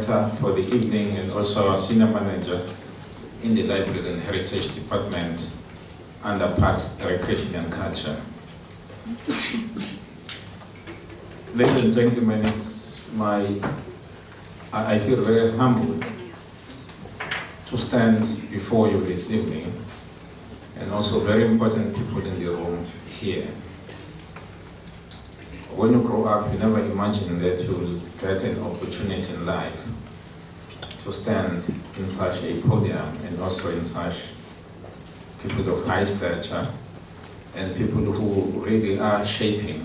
Director for the evening and also our Senior Manager in the Libraries and Heritage Department under Parks, Recreation and Culture. Ladies and gentlemen, I feel very humbled to stand before you this evening, and also very important people in the room here. When you grow up, you never imagine that you'll get an opportunity in life to stand in such a podium and also in such people of high stature and people who really are shaping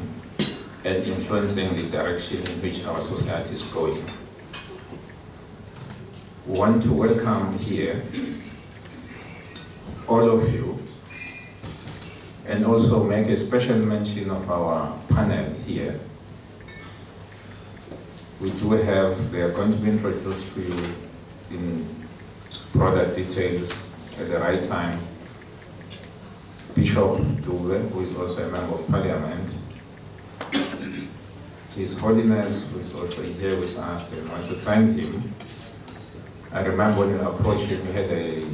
and influencing the direction in which our society is going. We want to welcome here all of you and also make a special mention of our panel here. We do have, they are going to be introduced to you in broader details at the right time. Bishop Dube, who is also a member of parliament. His Holiness, who is also here with us, and I want to thank him. I remember when we approached him, we had a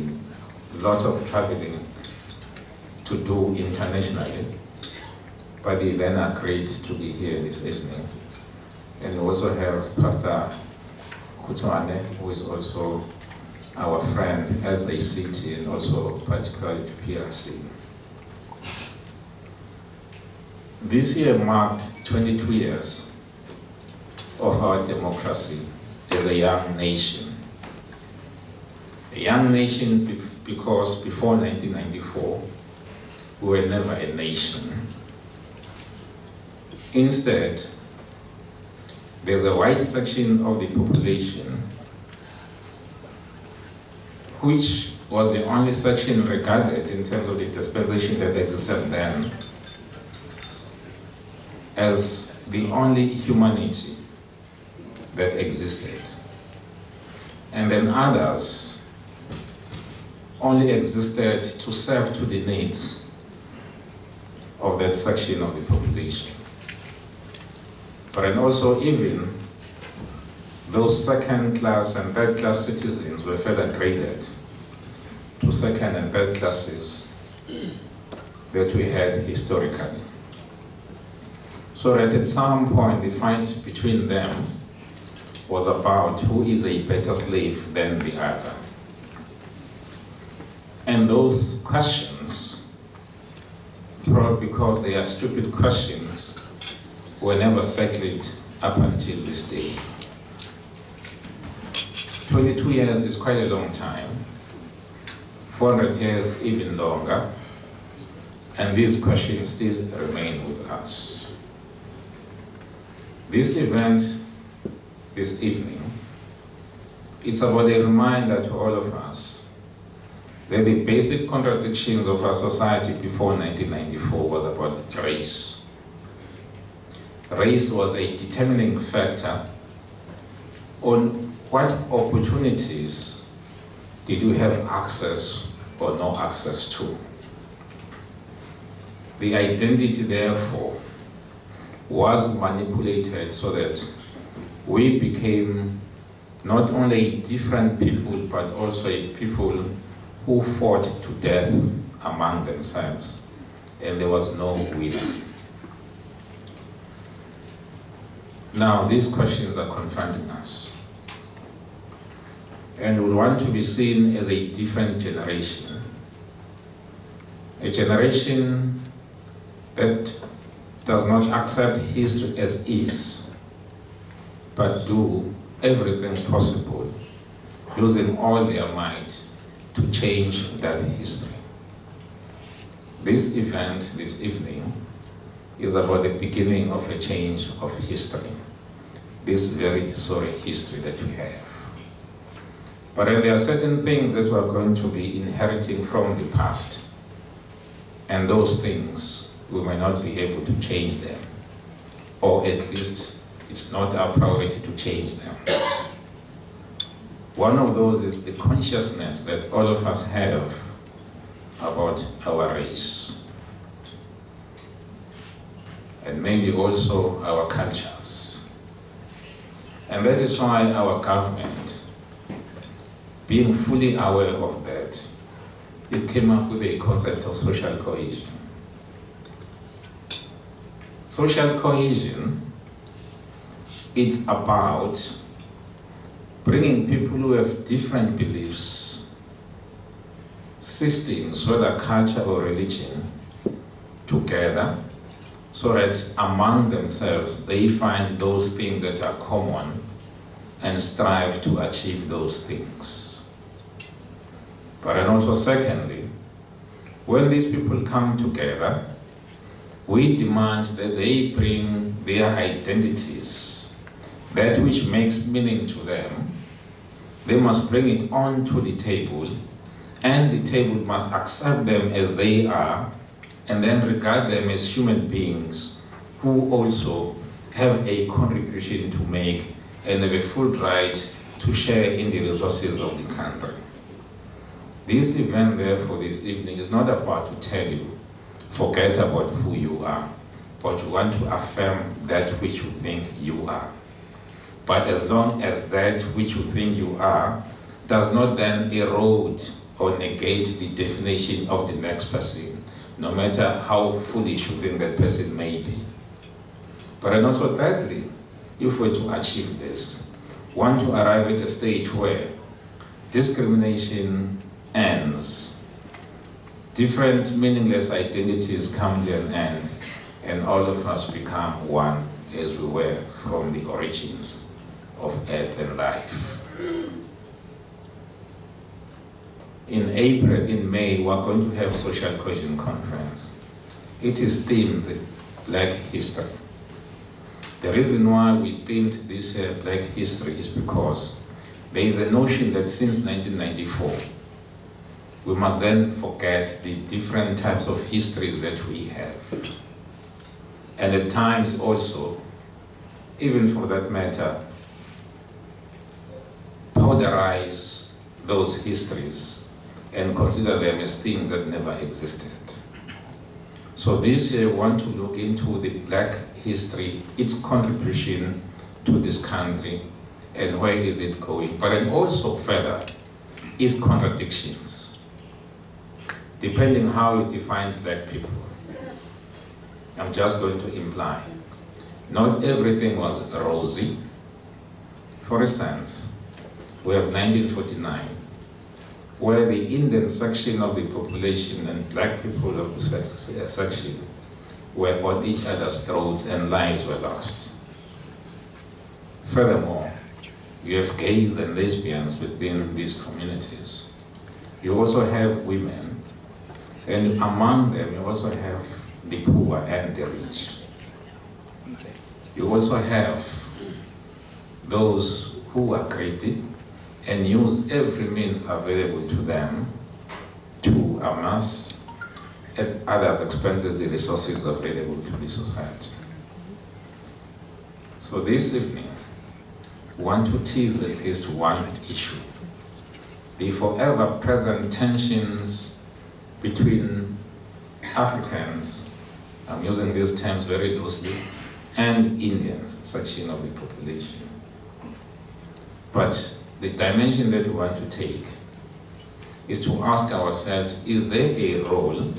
lot of traveling to do internationally, but he then agreed to be here this evening. And we also have Pastor Kutswane, who is also our friend as a city and also particularly to PRC. This year marked 22 years of our democracy as a young nation. A young nation because before 1994, we were never a nation. Instead, there's a wide section of the population which was the only section regarded in terms of the dispensation that existed then as the only humanity that existed. And then others only existed to serve to the needs of that section of the population. But then also even those second class and third class citizens were further graded to second and third classes that we had historically. So that at some point the fight between them was about who is a better slave than the other. And those questions, probably because they are stupid questions, were never settled up until this day. 22 years is quite a long time, 400 years even longer, and these questions still remain with us. This event, this evening, it's about a reminder to all of us that the basic contradictions of our society before 1994 was about race. Race was a determining factor on what opportunities did you have access or no access to. The identity, therefore, was manipulated so that we became not only different people, but also a people who fought to death among themselves, and there was no winner. Now, these questions are confronting us, and we want to be seen as a different generation, a generation that does not accept history as is, but do everything possible, using all their might to change that history. This event, this evening, is about the beginning of a change of history, this very sorry history that we have. But then there are certain things that we are going to be inheriting from the past, and those things, we may not be able to change them, or at least it's not our priority to change them. One of those is the consciousness that all of us have about our race, and maybe also our cultures. And that is why our government, being fully aware of that, it came up with a concept of social cohesion. Social cohesion, it's about bringing people who have different beliefs, systems, whether culture or religion, together, so that among themselves they find those things that are common and strive to achieve those things. But then also secondly, when these people come together, we demand that they bring their identities, that which makes meaning to them. They must bring it onto the table, and the table must accept them as they are, and then regard them as human beings who also have a contribution to make and have a full right to share in the resources of the country. This event, therefore, this evening is not about to tell you, forget about who you are, but we want to affirm that which you think you are. But as long as that which you think you are does not then erode or negate the definition of the next person, no matter how foolish you think that person may be. But then also thirdly, if we're to achieve this, want to arrive at a stage where discrimination ends, different meaningless identities come to an end, and all of us become one as we were from the origins of earth and life. In May, we're going to have Social Cohesion Conference. It is themed Black History. The reason why we themed this Black History is because there is a notion that since 1994, we must then forget the different types of histories that we have. And at times also, even for that matter, powderize those histories and consider them as things that never existed. So this year we want to look into the Black history, its contribution to this country, and where is it going, but then also further, its contradictions, depending how you define Black people. I'm just going to imply, not everything was rosy. For instance, we have 1949, where the Indian section of the population and Black people of the section were on each other's throats and lives were lost. Furthermore, you have gays and lesbians within these communities. You also have women, and among them you also have the poor and the rich. You also have those who are greedy and use every means available to them to amass at others' expenses the resources available to the society. So this evening, we want to tease at least one issue: the forever present tensions between Africans, I'm using these terms very loosely, and Indians, section of the population. But the dimension that we want to take is to ask ourselves, is there a role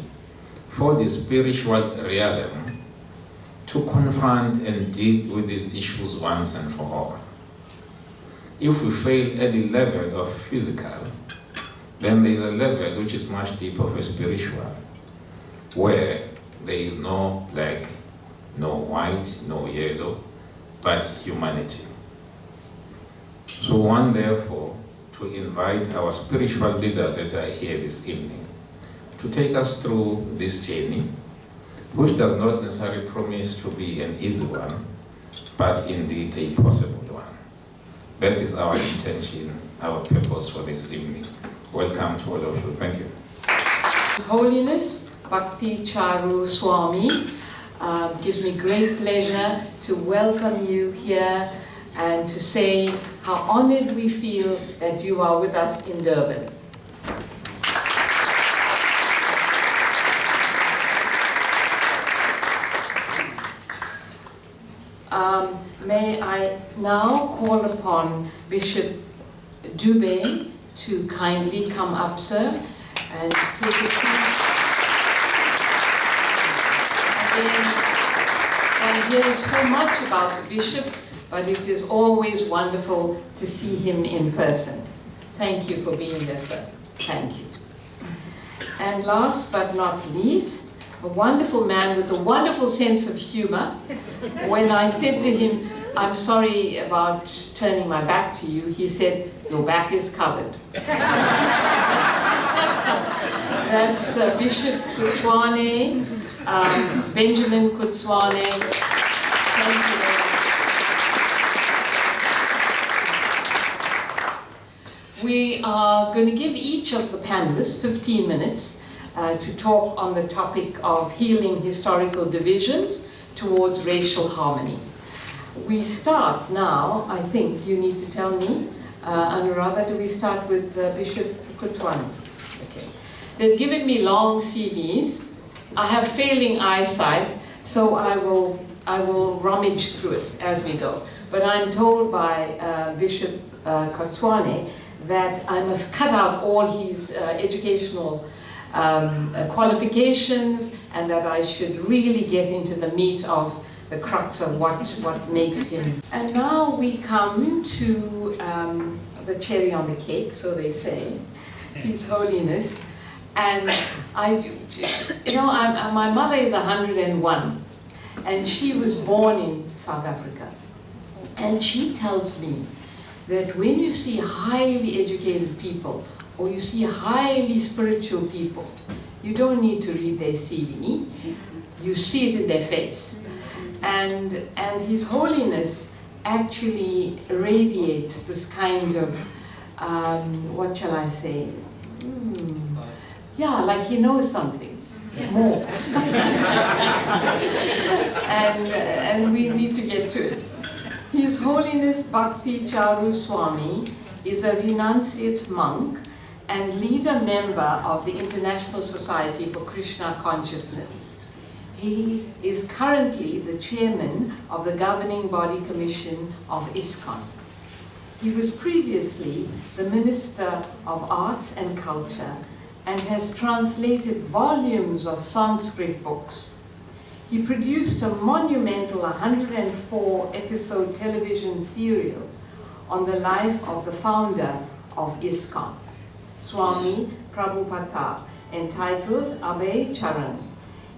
for the spiritual realm to confront and deal with these issues once and for all? If we fail at the level of physical, then there is a level which is much deeper of a spiritual, where there is no black, no white, no yellow, but humanity. So one, therefore, to invite our spiritual leaders that are here this evening to take us through this journey, which does not necessarily promise to be an easy one, but indeed a possible one. That is our intention, our purpose for this evening. Welcome to all of you. Thank you. His Holiness BhaktiCharuSwami, gives me great pleasure to welcome you here and to say how honored we feel that you are with us in Durban. now call upon Bishop Dube to kindly come up, sir, and take a seat. Again, I hear so much about the bishop, but it is always wonderful to see him in person. Thank you for being there, sir. Thank you. And last but not least, a wonderful man with a wonderful sense of humor. When I said to him, I'm sorry about turning my back to you, he said, your back is covered. That's Bishop Kutswane, Benjamin Kutswane. Thank you very much. We are going to give each of the panelists 15 minutes to talk on the topic of healing historical divisions towards racial harmony. We start now, I think you need to tell me, Anuradha, do we start with Bishop Kutswane? Okay. They've given me long CVs. I have failing eyesight, so I will rummage through it as we go. But I'm told by Bishop Kutswane that I must cut out all his educational qualifications, and that I should really get into the meat of the crux of what makes him. And now we come to the cherry on the cake, so they say, His Holiness. And my mother is 101, and she was born in South Africa. And she tells me that when you see highly educated people, or you see highly spiritual people, you don't need to read their CV, you see it in their face. And His Holiness actually radiates this kind of, what shall I say? Yeah, like he knows something more. and we need to get to it. His Holiness BhaktiCharuSwami is a renunciate monk and leader member of the International Society for Krishna Consciousness. He is currently the chairman of the governing body commission of ISKCON. He was previously the Minister of Arts and Culture and has translated volumes of Sanskrit books. He produced a monumental 104-episode television serial on the life of the founder of ISKCON, Swami Prabhupada, entitled Abhay Charan,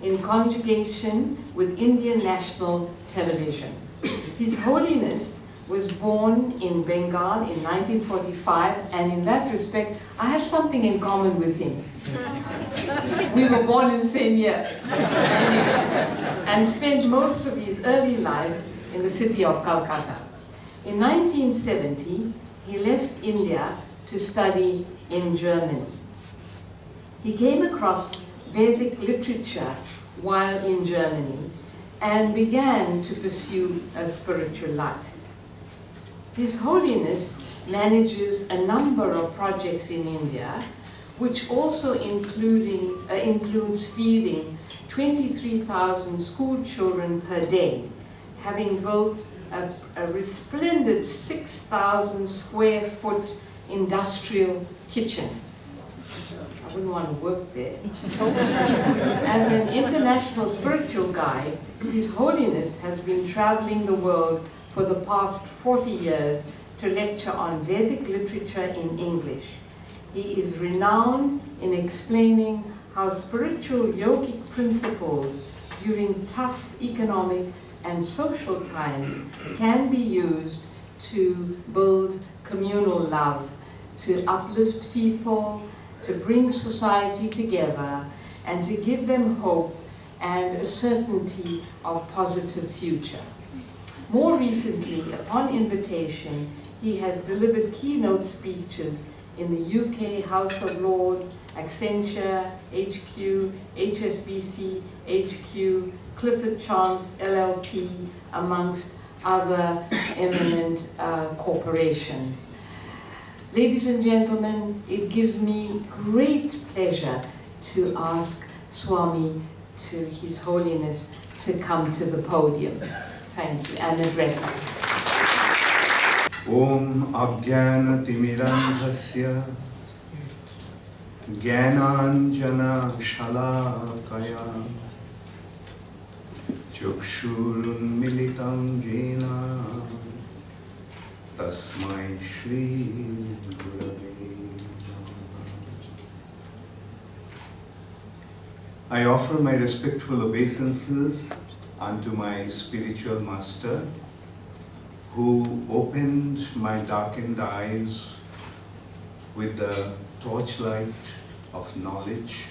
in conjugation with Indian National Television. His Holiness was born in Bengal in 1945, and in that respect, I have something in common with him. We were born in the same year, and spent most of his early life in the city of Calcutta. In 1970, he left India to study in Germany. He came across Vedic literature while in Germany and began to pursue a spiritual life. His Holiness manages a number of projects in India, which also includes feeding 23,000 school children per day, having built a resplendent 6,000 square foot industrial kitchen. I wouldn't want to work there. As an international spiritual guide, His Holiness has been traveling the world for the past 40 years to lecture on Vedic literature in English. He is renowned in explaining how spiritual yogic principles during tough economic and social times can be used to build communal love, to uplift people, to bring society together, and to give them hope and a certainty of positive future. More recently, upon invitation, he has delivered keynote speeches in the UK House of Lords, Accenture, HQ, HSBC, HQ, Clifford Chance, LLP, amongst other eminent corporations. Ladies and gentlemen, it gives me great pleasure to ask Swami, to His Holiness, to come to the podium. Thank you, and address us. Om Ajnana-timirandhasya Jnananjana-shalakaya Chukshurunmilitam jena Tasmai Shri Gurave Namaha. I offer my respectful obeisances unto my spiritual master, who opened my darkened eyes with the torchlight of knowledge.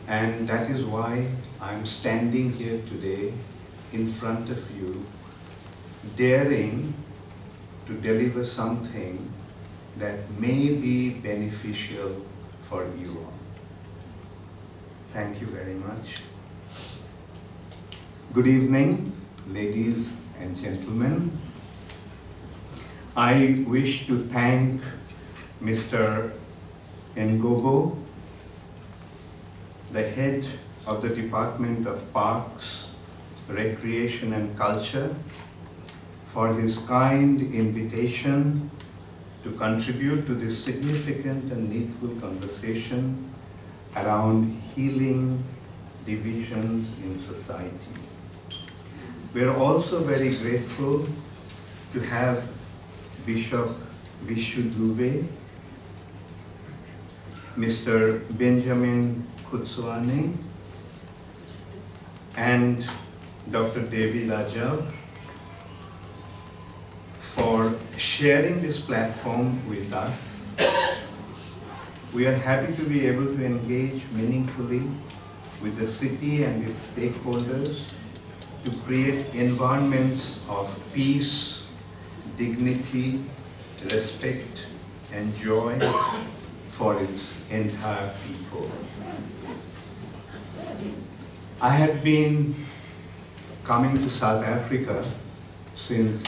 And that is why I'm standing here today in front of you, daring to deliver something that may be beneficial for you all. Thank you very much. Good evening, ladies and gentlemen. I wish to thank Mr. Ngogo, the head of the Department of Parks, Recreation and Culture, for his kind invitation to contribute to this significant and needful conversation around healing divisions in society. We are also very grateful to have Bishop Vishu Dube, Mr. Benjamin Kutswani, and Dr. Devi Lajav for sharing this platform with us. We are happy to be able to engage meaningfully with the city and its stakeholders to create environments of peace, dignity, respect, and joy for its entire people. I had been coming to South Africa since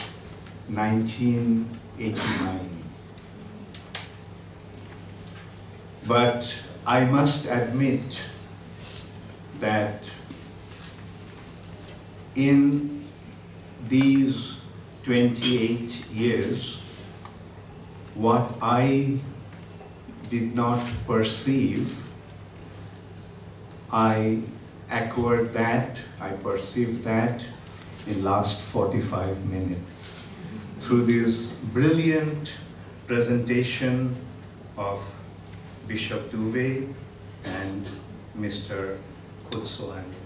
1989. But I must admit that in these 28 years, what I did not perceive, I acquired that, I perceived that in last 45 minutes through this brilliant presentation of Bishop Dube and Mr. Kutswani.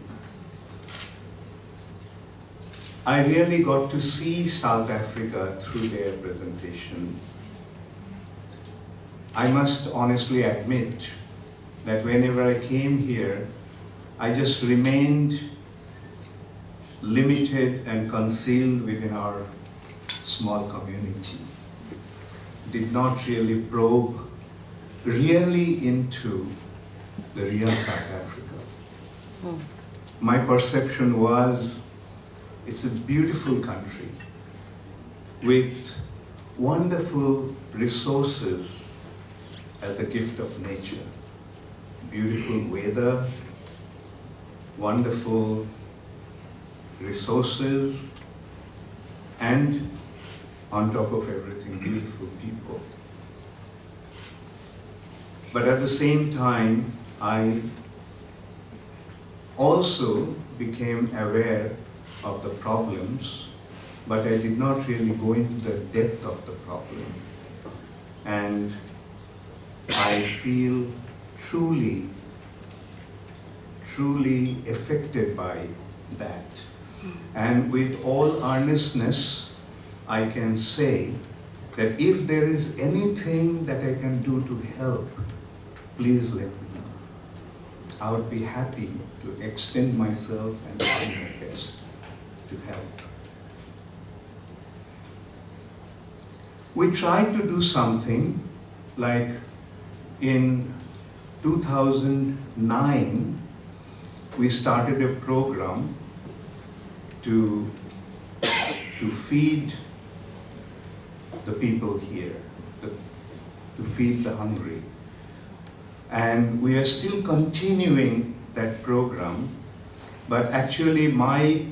I really got to see South Africa through their presentations. I must honestly admit that whenever I came here, I just remained limited and concealed within our small community. Did not really probe really into the real South Africa. My perception was, it's a beautiful country with wonderful resources as the gift of nature. Beautiful weather, wonderful resources, and on top of everything, beautiful people. But at the same time, I also became aware of the problems, but I did not really go into the depth of the problem. And I feel truly affected by that. And with all earnestness, I can say that if there is anything that I can do to help, please let me know. I would be happy to extend myself and try my best to help. We tried to do something like in 2009, we started a program to feed the people here, to feed the hungry. And we are still continuing that program, but actually my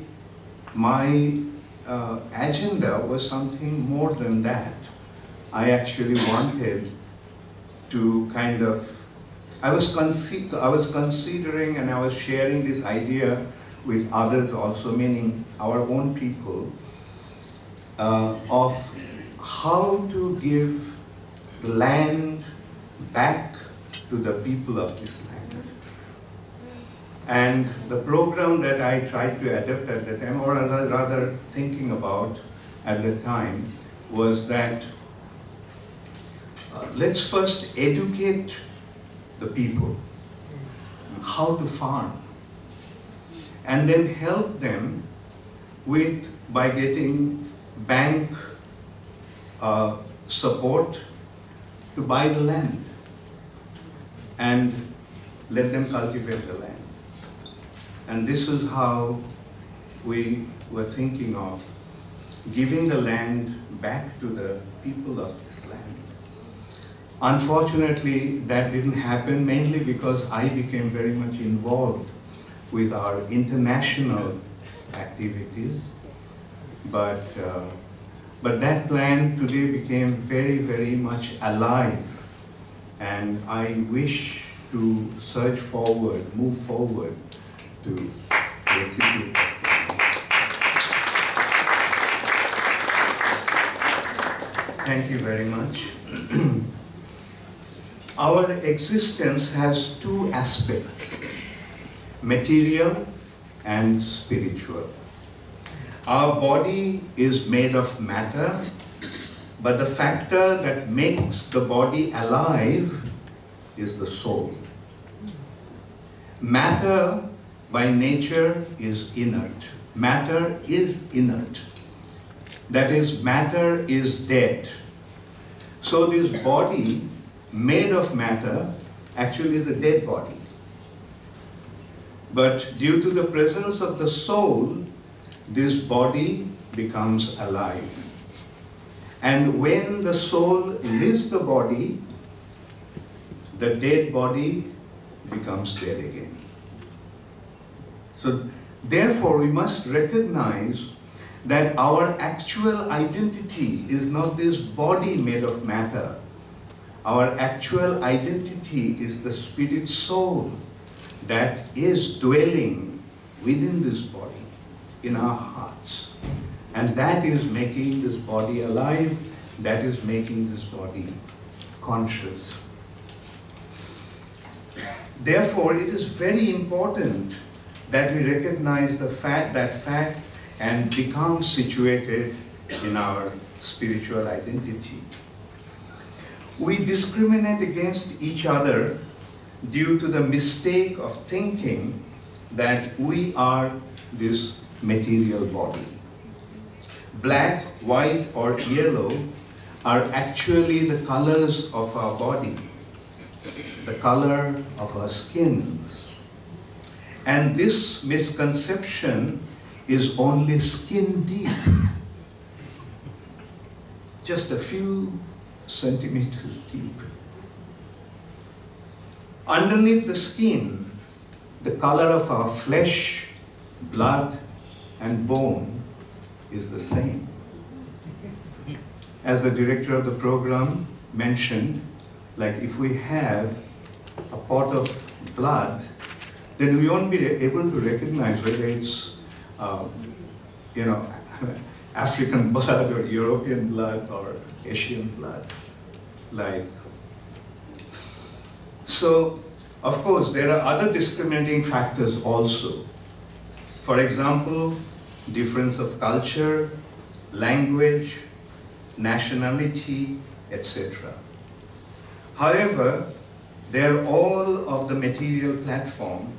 agenda was something more than that. I actually wanted to kind of, I was considering and I was sharing this idea with others also, meaning our own people, of how to give the land back to the people of this land. And the program that I tried to adapt at the time, or rather thinking about at the time, was that let's first educate the people how to farm, and then help them by getting bank support to buy the land and let them cultivate the land. And this is how we were thinking of giving the land back to the people of this land. Unfortunately, that didn't happen, mainly because I became very much involved with our international activities. But that plan today became very, very much alive. And I wish to surge forward, move forward to execute. Thank you very much. Our existence has two aspects, material and spiritual. Our body is made of matter, but the factor that makes the body alive is the soul. Matter by nature is inert. Matter is inert. That is, matter is dead. So this body made of matter actually is a dead body. But due to the presence of the soul, this body becomes alive. And when the soul leaves the body, the dead body becomes dead again. So therefore we must recognize that our actual identity is not this body made of matter. Our actual identity is the spirit soul that is dwelling within this body, in our hearts. And that is making this body alive, that is making this body conscious. Therefore, it is very important that we recognize that fact and become situated in our spiritual identity. We discriminate against each other due to the mistake of thinking that we are this material body. Black, white, or yellow are actually the colors of our body, the color of our skins. And this misconception is only skin deep, just a few centimeters deep. Underneath the skin, the color of our flesh, blood, and bone is the same. As the director of the program mentioned, like if we have a pot of blood, then we won't be able to recognize whether it's African blood or European blood or Asian blood. So, of course, there are other discriminating factors also. For example, difference of culture, language, nationality, etc. However, they are all of the material platform,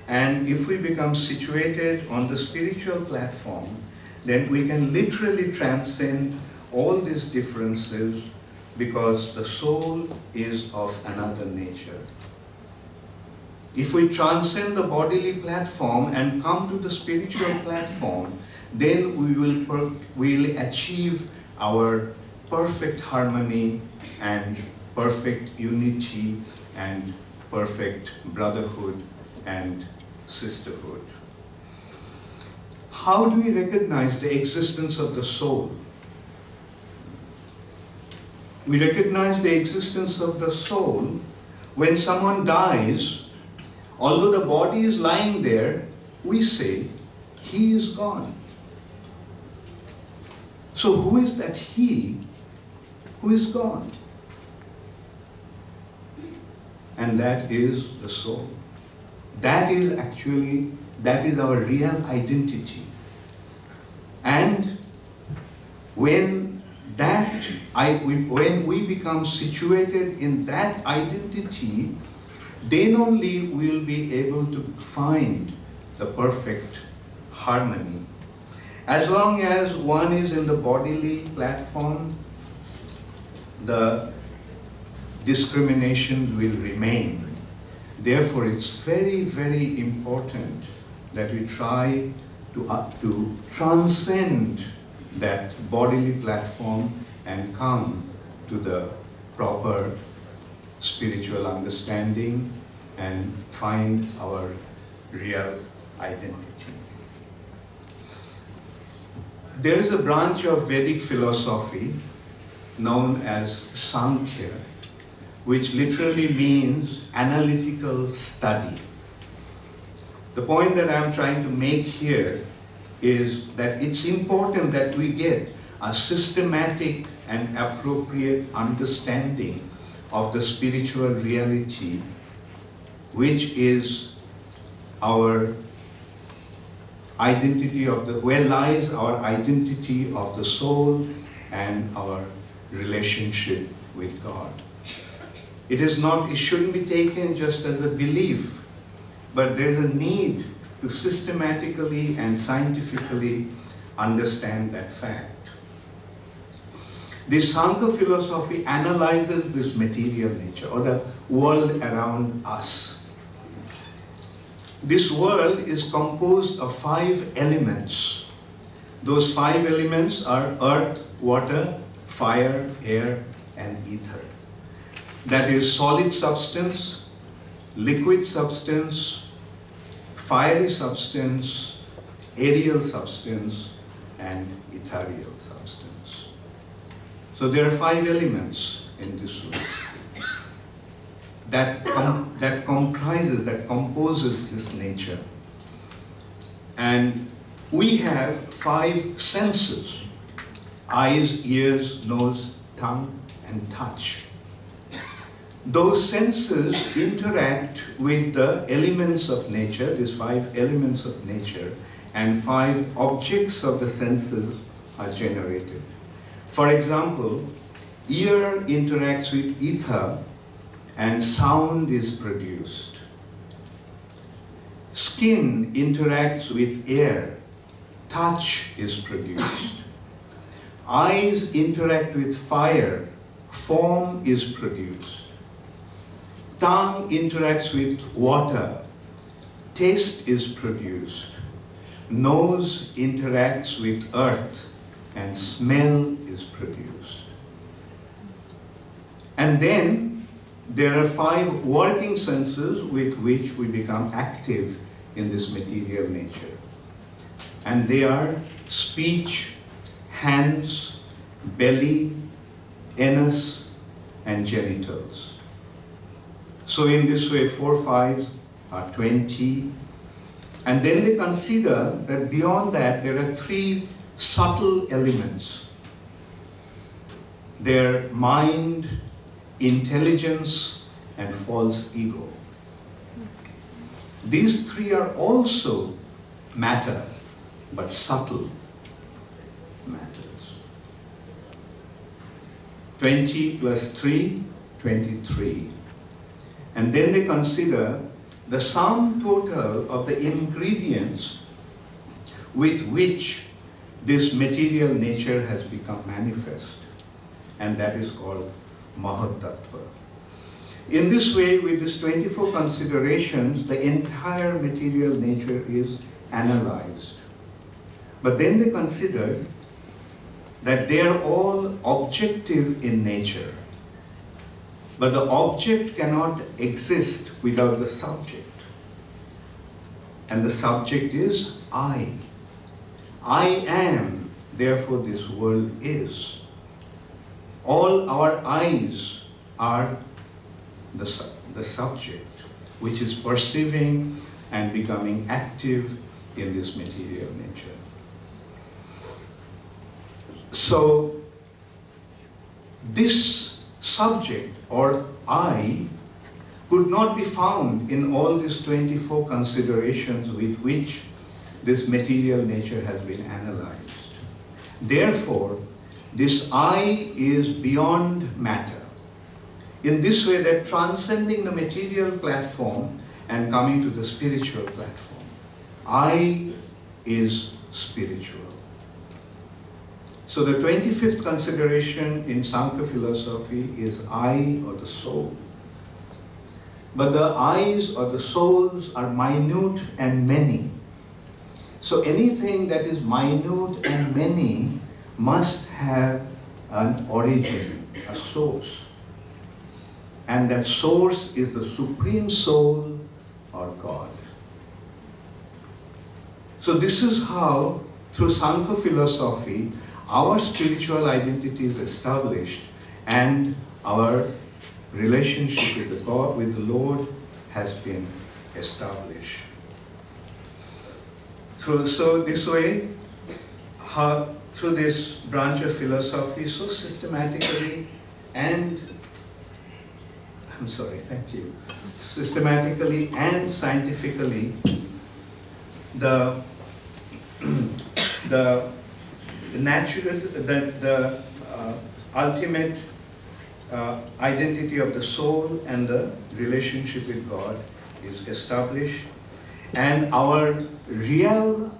and if we become situated on the spiritual platform, then we can literally transcend all these differences because the soul is of another nature. If we transcend the bodily platform and come to the spiritual platform, then we will achieve our perfect harmony and perfect unity and perfect brotherhood and sisterhood. how do we recognize the existence of the soul? We recognize the existence of the soul when someone dies. Although the body is lying there, we say, he is gone. So who is that he who is gone? And that is the soul. That is our real identity. And when we become situated in that identity, then only we'll be able to find the perfect harmony. As long as one is in the bodily platform, the discrimination will remain. Therefore, it's very, very important that we try to transcend that bodily platform and come to the proper spiritual understanding and find our real identity. There is a branch of Vedic philosophy known as Sankhya, which literally means analytical study. The point that I'm trying to make here is that it's important that we get a systematic and appropriate understanding of the spiritual reality, which is our identity where lies our identity of the soul and our relationship with God. It shouldn't be taken just as a belief, but there's a need to systematically and scientifically understand that fact. This Sankhya philosophy analyzes this material nature or the world around us. This world is composed of 5 elements. Those 5 elements are earth, water, fire, air, and ether. That is solid substance, liquid substance, fiery substance, aerial substance, and ethereal substance. So there are 5 elements in this world that composes this nature. And we have 5 senses: eyes, ears, nose, tongue, and touch. Those senses interact with the elements of nature, these 5 elements of nature, and 5 objects of the senses are generated. For example, ear interacts with ether and sound is produced. Skin interacts with air, touch is produced. Eyes interact with fire, form is produced. Tongue interacts with water, taste is produced. Nose interacts with earth, and smell is produced. And then there are 5 working senses with which we become active in this material nature. And they are speech, hands, belly, anus, and genitals. So in this way, 4 5s are 20. And then they consider that beyond that, there are 3 subtle elements. They're mind, intelligence, and false ego. These 3 are also matter, but subtle matters. 20 plus 3, 23. And then they consider the sum total of the ingredients with which this material nature has become manifest. And that is called Mahatattva. In this way, with these 24 considerations, the entire material nature is analyzed. But then they considered that they are all objective in nature. But the object cannot exist without the subject. And the subject is I. I am, therefore this world is. All our eyes are the subject, which is perceiving and becoming active in this material nature. So, this subject or I could not be found in all these 24 considerations with which this material nature has been analyzed. Therefore, this I is beyond matter. In this way, that transcending the material platform and coming to the spiritual platform. I is spiritual. So the 25th consideration in Sankhya philosophy is I or the soul. But the I's or the souls are minute and many. So anything that is minute and many must have an origin, a source. And that source is the Supreme Soul or God. So this is how, through Sankhya philosophy, our spiritual identity is established and our relationship with the God, with the Lord, has been established. So this way, through this branch of philosophy, so systematically and systematically and scientifically, the ultimate identity of the soul and the relationship with God is established, and our real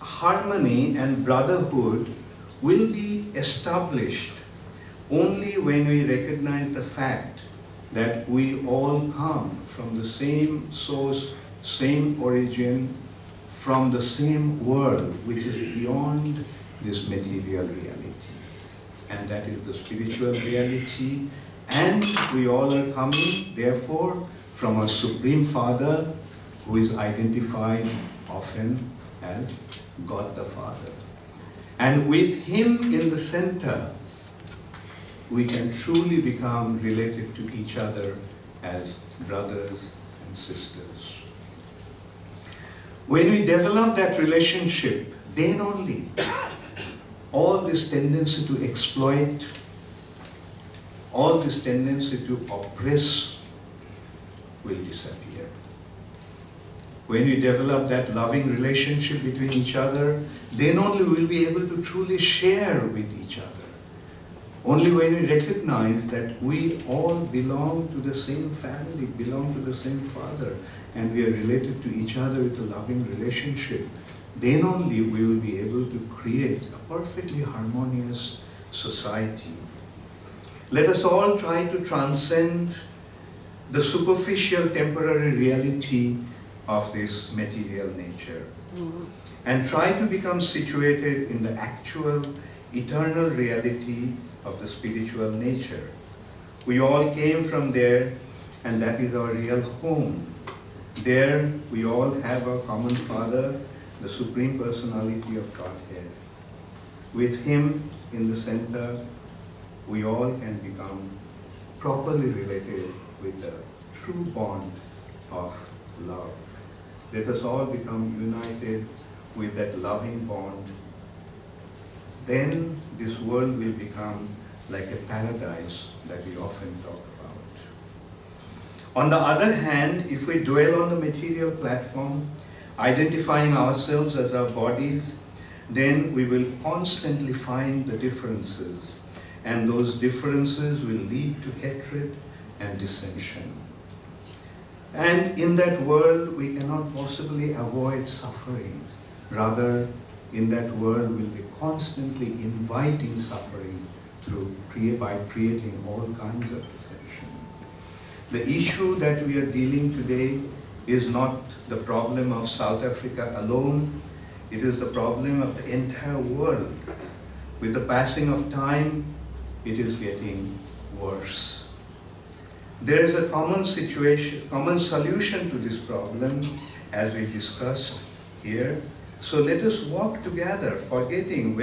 harmony and brotherhood will be established only when we recognize the fact that we all come from the same source, same origin, from the same world, which is beyond this material reality. And that is the spiritual reality. And we all are coming, therefore, from a Supreme Father who is identified often as God the Father. And with Him in the center, we can truly become related to each other as brothers and sisters. When we develop that relationship, then only all this tendency to exploit, all this tendency to oppress will disappear. When we develop that loving relationship between each other, then only we'll be able to truly share with each other. Only when we recognize that we all belong to the same family, belong to the same Father, and we are related to each other with a loving relationship, then only we will be able to create a perfectly harmonious society. Let us all try to transcend the superficial temporary reality of this material nature and try to become situated in the actual eternal reality of the spiritual nature. We all came from there, and that is our real home. There we all have our common Father, the Supreme Personality of Godhead. With Him in the center, we all can become properly related with the true bond of love. Let us all become united with that loving bond. Then this world will become like a paradise that we often talk about. On the other hand, if we dwell on the material platform, identifying ourselves as our bodies, then we will constantly find the differences, and those differences will lead to hatred and dissension. And in that world, we cannot possibly avoid suffering. Rather, in that world, we'll be constantly inviting suffering by creating all kinds of dissension. The issue that we are dealing today is not the problem of South Africa alone. It is the problem of the entire world. With the passing of time, it is getting worse. There is a common solution to this problem, as we discussed here. So let us walk together, forgetting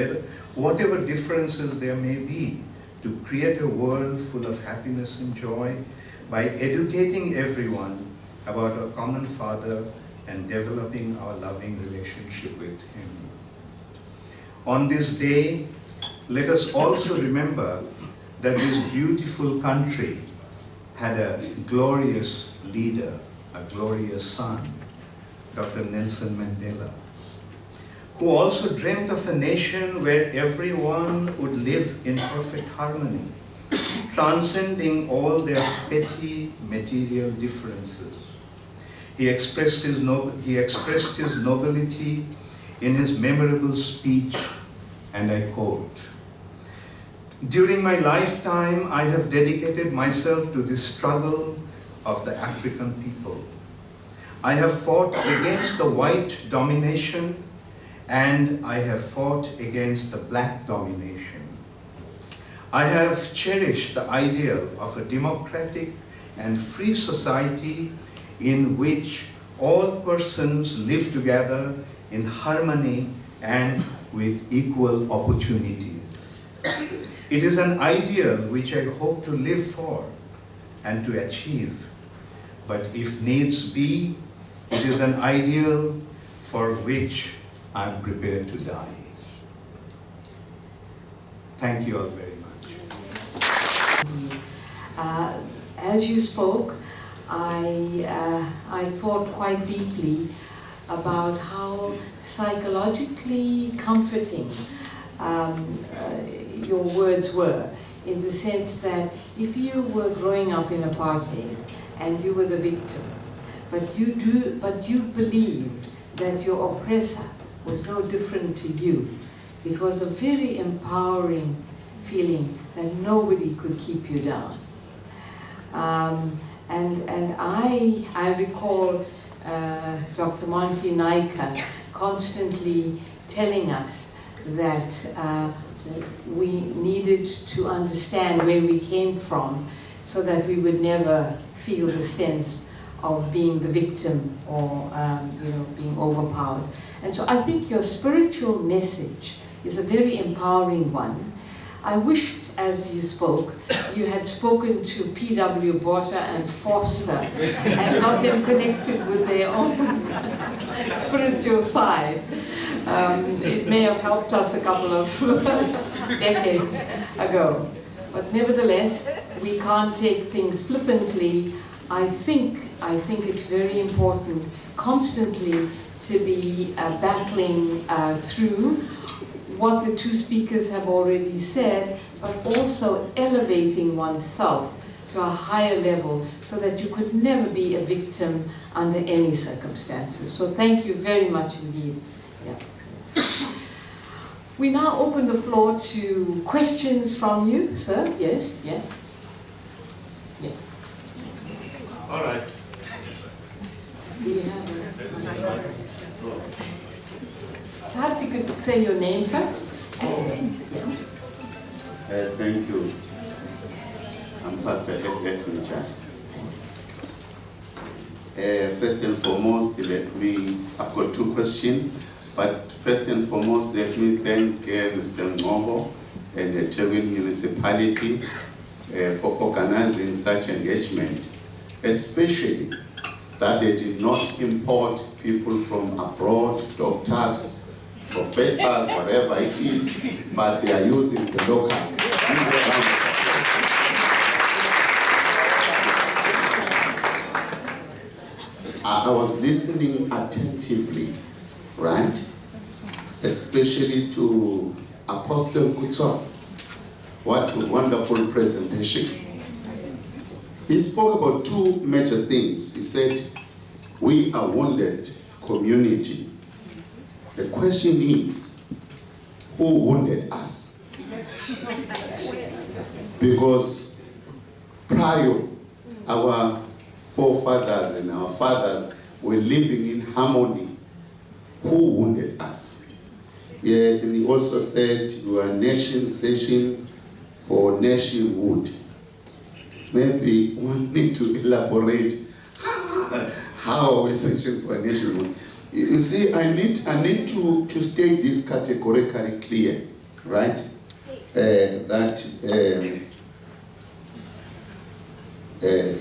whatever differences there may be, to create a world full of happiness and joy by educating everyone about our common Father and developing our loving relationship with Him. On this day, let us also remember that this beautiful country had a glorious leader, a glorious son, Dr. Nelson Mandela, who also dreamt of a nation where everyone would live in perfect harmony, transcending all their petty material differences. He expressed his nobility in his memorable speech, and I quote, "During my lifetime, I have dedicated myself to the struggle of the African people. I have fought against the white domination, and I have fought against the black domination. I have cherished the ideal of a democratic and free society in which all persons live together in harmony and with equal opportunities. It is an ideal which I hope to live for and to achieve. But if needs be, it is an ideal for which I am prepared to die." Thank you all very much. As you spoke, I thought quite deeply about how psychologically comforting your words were, in the sense that if you were growing up in apartheid and you were the victim, but you believed that your oppressor was no different to you, it was a very empowering feeling that nobody could keep you down. And I recall Dr. Monty Naika constantly telling us that we needed to understand where we came from so that we would never feel the sense of being the victim or being overpowered. And so I think your spiritual message is a very empowering one. I wished, as you spoke, you had spoken to P.W. Botha and Foster and got them connected with their own spiritual side. It may have helped us a couple of decades ago. But nevertheless, we can't take things flippantly. I think it's very important constantly to be battling through what the two speakers have already said, but also elevating oneself to a higher level so that you could never be a victim under any circumstances. So thank you very much indeed. Yeah. We now open the floor to questions from you, sir. Yes, yes. Yeah. All right. Do you have perhaps you could say your name first, and then, yeah. Thank you. I'm Pastor S.S. Mcha. First and foremost, I've got two questions, but first and foremost, let me thank Mr. Ngobo and the Charu municipality for organizing such engagement, especially that they did not import people from abroad, doctors, professors, whatever it is, but they are using the local. I was listening attentively, right? Especially to Apostle Kutso. What a wonderful presentation. He spoke about two major things. He said, we are wounded community. The question is, who wounded us? Because prior, our forefathers and our fathers were living in harmony. Who wounded us? Yeah, and he also said, you are nation searching for nationhood. Maybe one need to elaborate how are we searching for nationhood. You see, I need to state this categorically clear, right?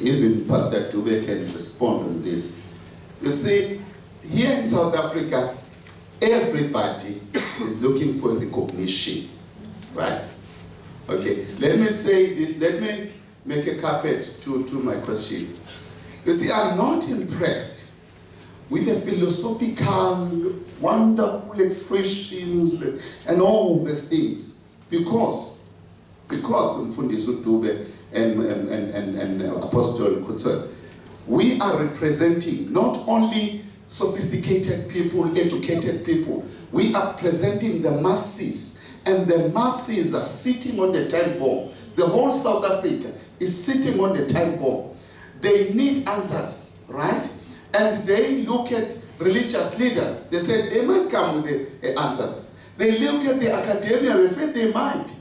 Even Pastor Dube can respond on this. You see, here in South Africa, everybody is looking for recognition, right? Okay, let me say this, let me make a carpet to my question. You see, I'm not impressed with the philosophical, wonderful expressions and all these things, because Mfundisi Dube and Apostle Kutsa, we are representing not only sophisticated people, educated people, we are presenting the masses, and the masses are sitting on the time bomb. The whole South Africa is sitting on the time bomb. They need answers, right? And they look at religious leaders. They say they might come with the answers. They look at the academia. They say they might.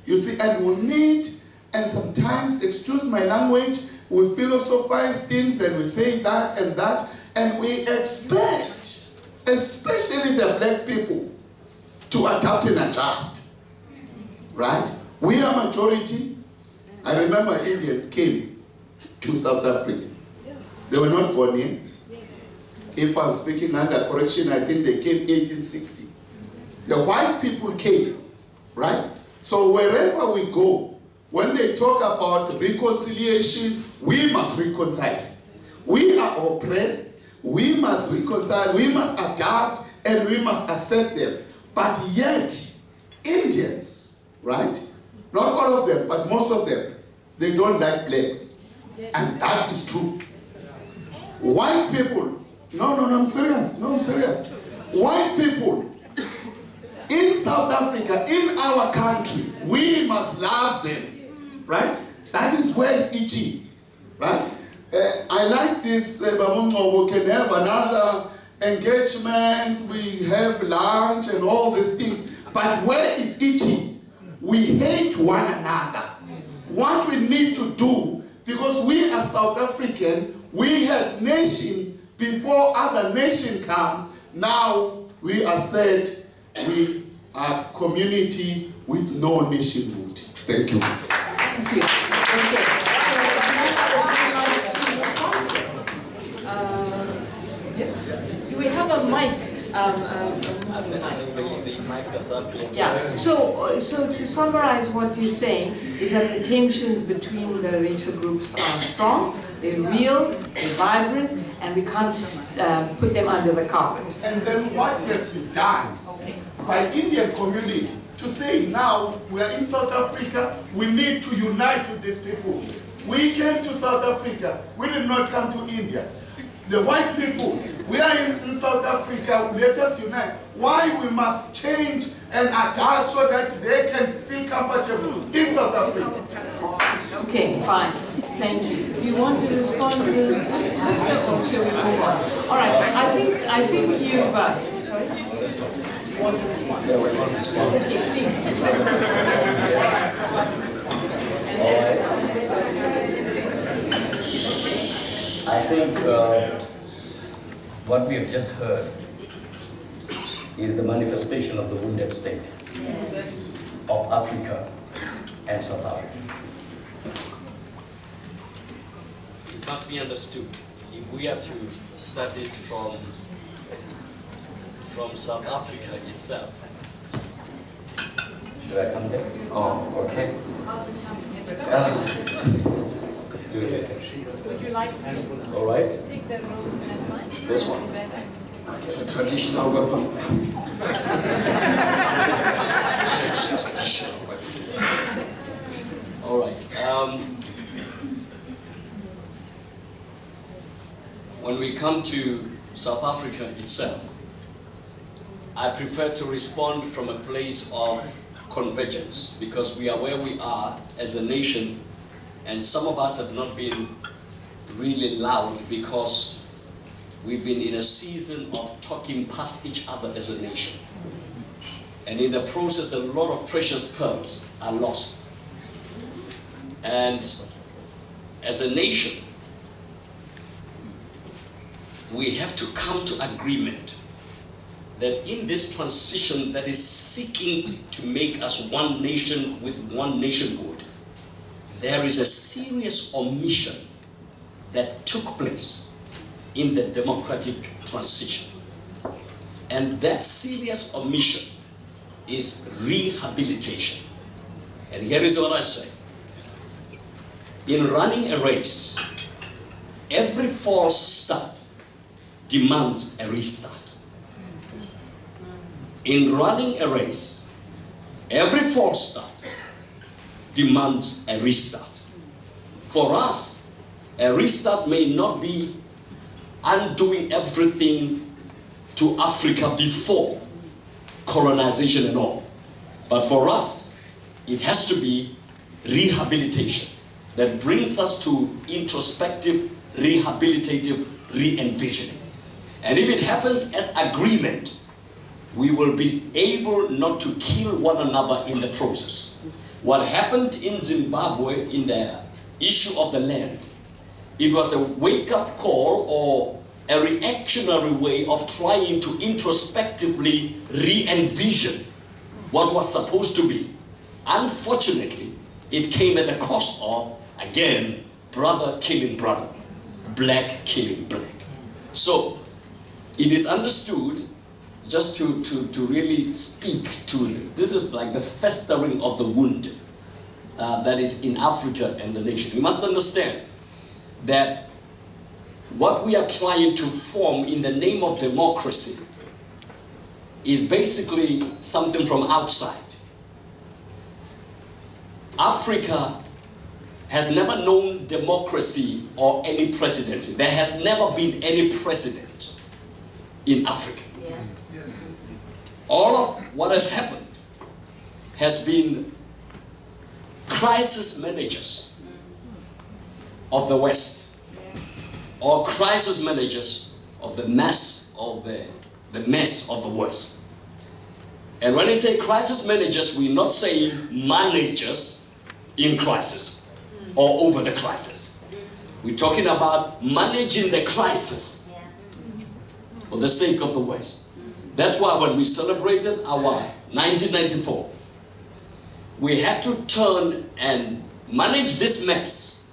You see, and we need, and sometimes, excuse my language, we philosophize things and we say that, and we expect, especially the black people, to adapt and adjust. Right? We are majority. I remember Indians came to South Africa. They were not born here. If I'm speaking under correction, I think they came 1860. The white people came, right? So wherever we go, when they talk about reconciliation, we must reconcile. We are oppressed, we must reconcile, we must adapt, and we must accept them. But yet, Indians, right? Not all of them, but most of them, they don't like blacks. And that is true. White people, no, I'm serious. White people in South Africa, in our country, we must love them, right? That is where it's itchy, right? I like this, we can have another engagement, we have lunch and all these things, but where is itchy? We hate one another. What we need to do, because we are South African, we had nation before other nation comes. Now we are said we are community with no nationhood. Thank you. Thank you. Okay. Do we have a mic? Yeah. So to summarize what you're saying is that the tensions between the racial groups are strong, they're real, they're vibrant, and we can't put them under the carpet. And then what has been done by Indian community to say now we are in South Africa, we need to unite with these people. We came to South Africa, we did not come to India. The white people, we are in South Africa, let us unite. Why we must change and adapt so that they can feel comfortable in South Africa? Okay, fine. Thank you. Do you want to respond to the question or shall we move on? All right, I think you've... Okay, please. I think what we have just heard is the manifestation of the wounded state of Africa and South Africa. It must be understood, if we are to start it from South Africa itself. Should I come there? Oh, okay. Let's do it. Would you like to All right. take the room and mine? This one. The traditional weapon. All right. When we come to South Africa itself, I prefer to respond from a place of convergence, because we are where we are as a nation, and some of us have not been really loud because we've been in a season of talking past each other as a nation. And in the process, a lot of precious pearls are lost. And as a nation, we have to come to agreement that in this transition that is seeking to make us one nation with one nationhood, there is a serious omission that took place in the democratic transition. And that serious omission is rehabilitation. And here is what I say. In running a race, every false start demands a restart. In running a race, every false start demands a restart. For us, a restart may not be undoing everything to Africa before colonization and all. But for us, it has to be rehabilitation that brings us to introspective, rehabilitative re-envisioning. And if it happens as agreement, we will be able not to kill one another in the process. What happened in Zimbabwe in the issue of the land, it was a wake-up call or a reactionary way of trying to introspectively re-envision what was supposed to be. Unfortunately, it came at the cost of, again, brother killing brother, black killing black. So it is understood, just to really speak to, this is like the festering of the wound that is in Africa and the nation. We must understand that what we are trying to form in the name of democracy is basically something from outside. Africa has never known democracy or any presidency. There has never been any president in Africa. Yeah. All of what has happened has been crisis managers of the West, or crisis managers of the mess of the mess of the West. And when I say crisis managers, we're not saying managers in crisis or over the crisis. We're talking about managing the crisis for the sake of the West. That's why when we celebrated our 1994, we had to turn and manage this mess,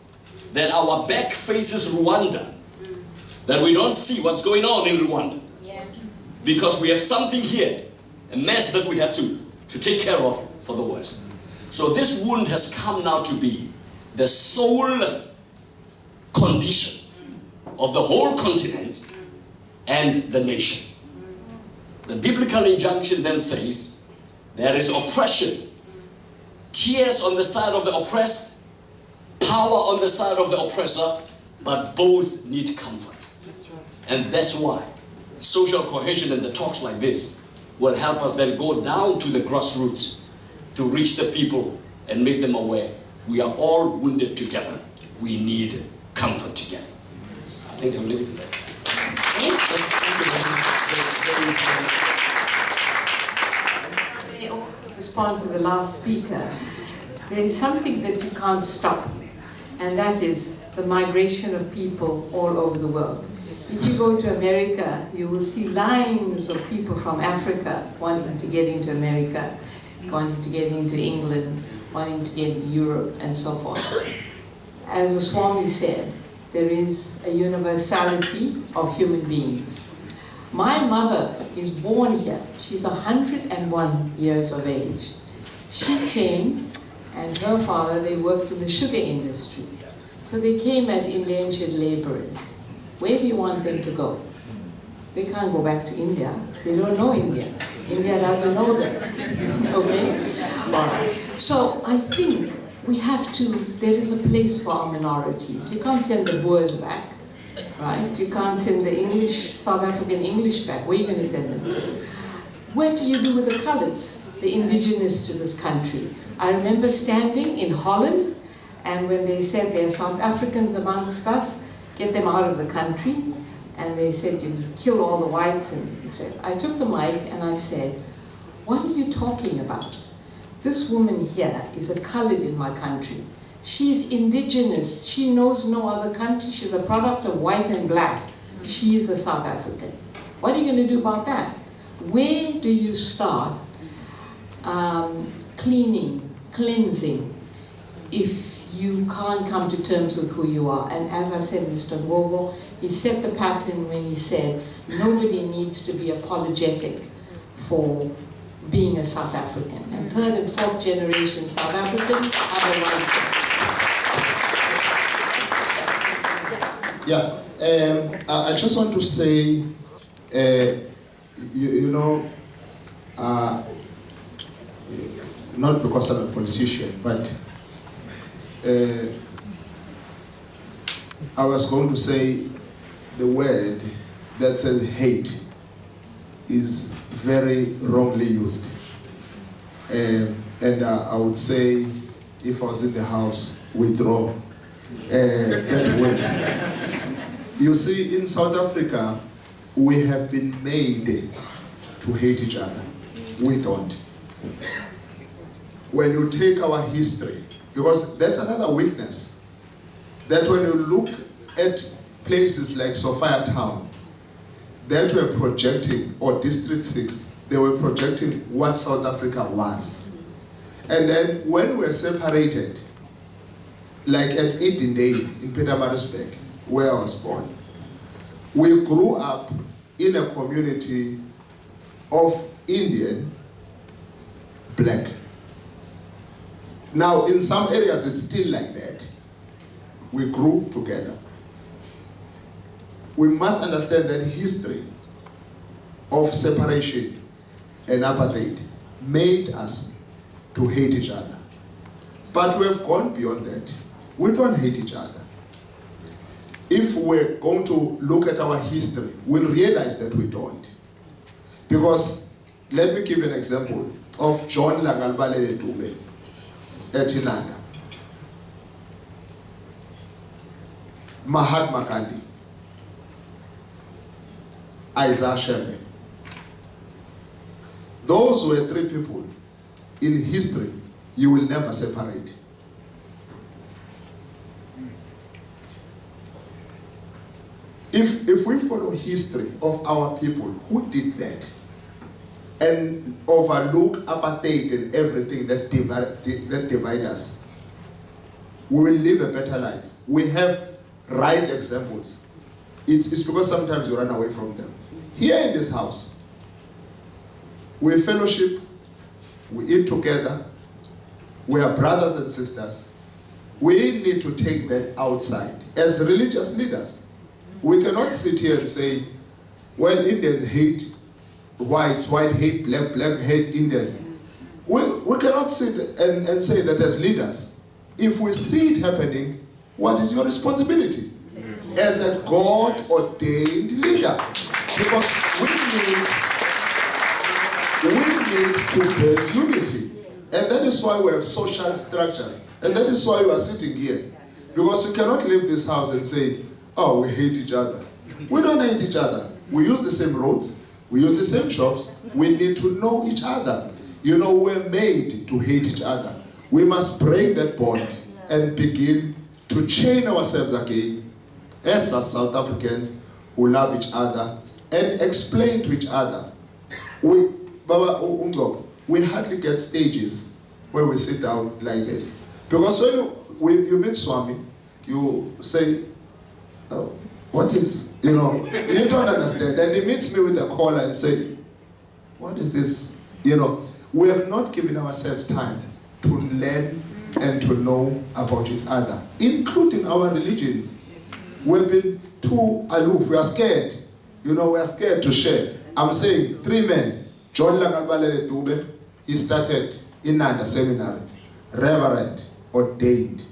that our back faces Rwanda, that we don't see what's going on in Rwanda. Because we have something here, a mess that we have to take care of for the West. So this wound has come now to be the sole condition of the whole continent and the nation. The biblical injunction then says, there is oppression, tears on the side of the oppressed, power on the side of the oppressor, but both need comfort. And that's why social cohesion and the talks like this will help us then go down to the grassroots to reach the people and make them aware we are all wounded together. We need comfort together. I think I'm leaving it there. I also respond to the last speaker. There is something that you can't stop, and that is the migration of people all over the world. If you go to America, you will see lines of people from Africa wanting to get into America, wanting to get into England, wanting to get into Europe, and so forth. As the Swami said, there is a universality of human beings. My mother is born here. She's 101 years of age. She came, and her father, they worked in the sugar industry. So they came as indentured laborers. Where do you want them to go? They can't go back to India. They don't know India. India doesn't know them. Okay? All right. So I think we have to, there is a place for our minorities. You can't send the Boers back, right? You can't send the English, South African English back. Where are you going to send them to? What do you do with the colours, the indigenous to this country? I remember standing in Holland, and when they said there are South Africans amongst us, get them out of the country, and they said you kill all the whites, and I took the mic and I said, what are you talking about? This woman here is a colored in my country. She's indigenous. She knows no other country. She's a product of white and black. She is a South African. What are you going to do about that? where do you start cleansing, if you can't come to terms with who you are? And as I said, Mr. Ngogo, he set the pattern when he said nobody needs to be apologetic for being a South African. And third and fourth generation South African are the right. Yeah, I just want to say, not because I'm a politician, but I was going to say the word that says hate is very wrongly used. And I would say, if I was in the house, withdraw that word. You see, in South Africa, we have been made to hate each other. We don't. When you take our history, because that's another weakness, that when you look at places like Sophia Town, that were projecting, or District 6, they were projecting what South Africa was. And then when we were separated, like at Edendale in Pietermaritzburg, where I was born, we grew up in a community of Indian, black. Now, in some areas, it's still like that. We grew together. We must understand that history of separation and apartheid made us to hate each other. But we have gone beyond that. We don't hate each other. If we're going to look at our history, we'll realize that we don't. Because, let me give you an example of John Langalbalele Dube at Inanda. Mahatma Gandhi, Isaiah Shembe. Those were three people in history you will never separate. If we follow history of our people who did that and overlook apartheid and everything that divide us, we will live a better life. We have right examples. It's because sometimes you run away from them. Here in this house, we fellowship, we eat together, we are brothers and sisters. We need to take that outside as religious leaders. We cannot sit here and say, well, Indians hate whites, white hate black, black hate Indian. We cannot sit and say that as leaders. If we see it happening, what is your responsibility? As a God-ordained leader. Because we need to build unity. And that is why we have social structures. And that is why you are sitting here. Because you cannot leave this house and say, oh, we hate each other. We don't hate each other. We use the same roads. We use the same shops. We need to know each other. You know, we're made to hate each other. We must break that bond and begin to chain ourselves again as South Africans who love each other and explain to each other. We hardly get stages where we sit down like this. Because when you meet Swami, you say, oh, what is, you don't understand. And he meets me with a caller and say, what is this? We have not given ourselves time to learn and to know about each other, including our religions. We've been too aloof. We are scared. We are scared to share. I'm saying 3 men. John Langalbalele Dube, he started in Nanda Seminary, Reverend, ordained.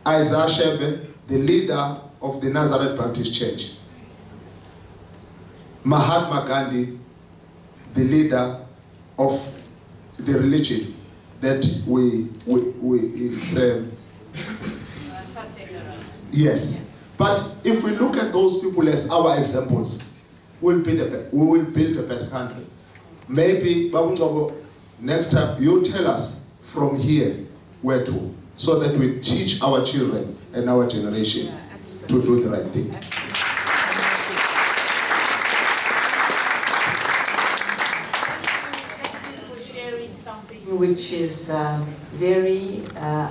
Isaiah Shembe, the leader of the Nazareth Baptist Church. Mahatma Gandhi, the leader of the religion that yes. But if we look at those people as our examples, we will build a better country. Maybe, next time you tell us from here where to, so that we teach our children and our generation to do the right thing. which is very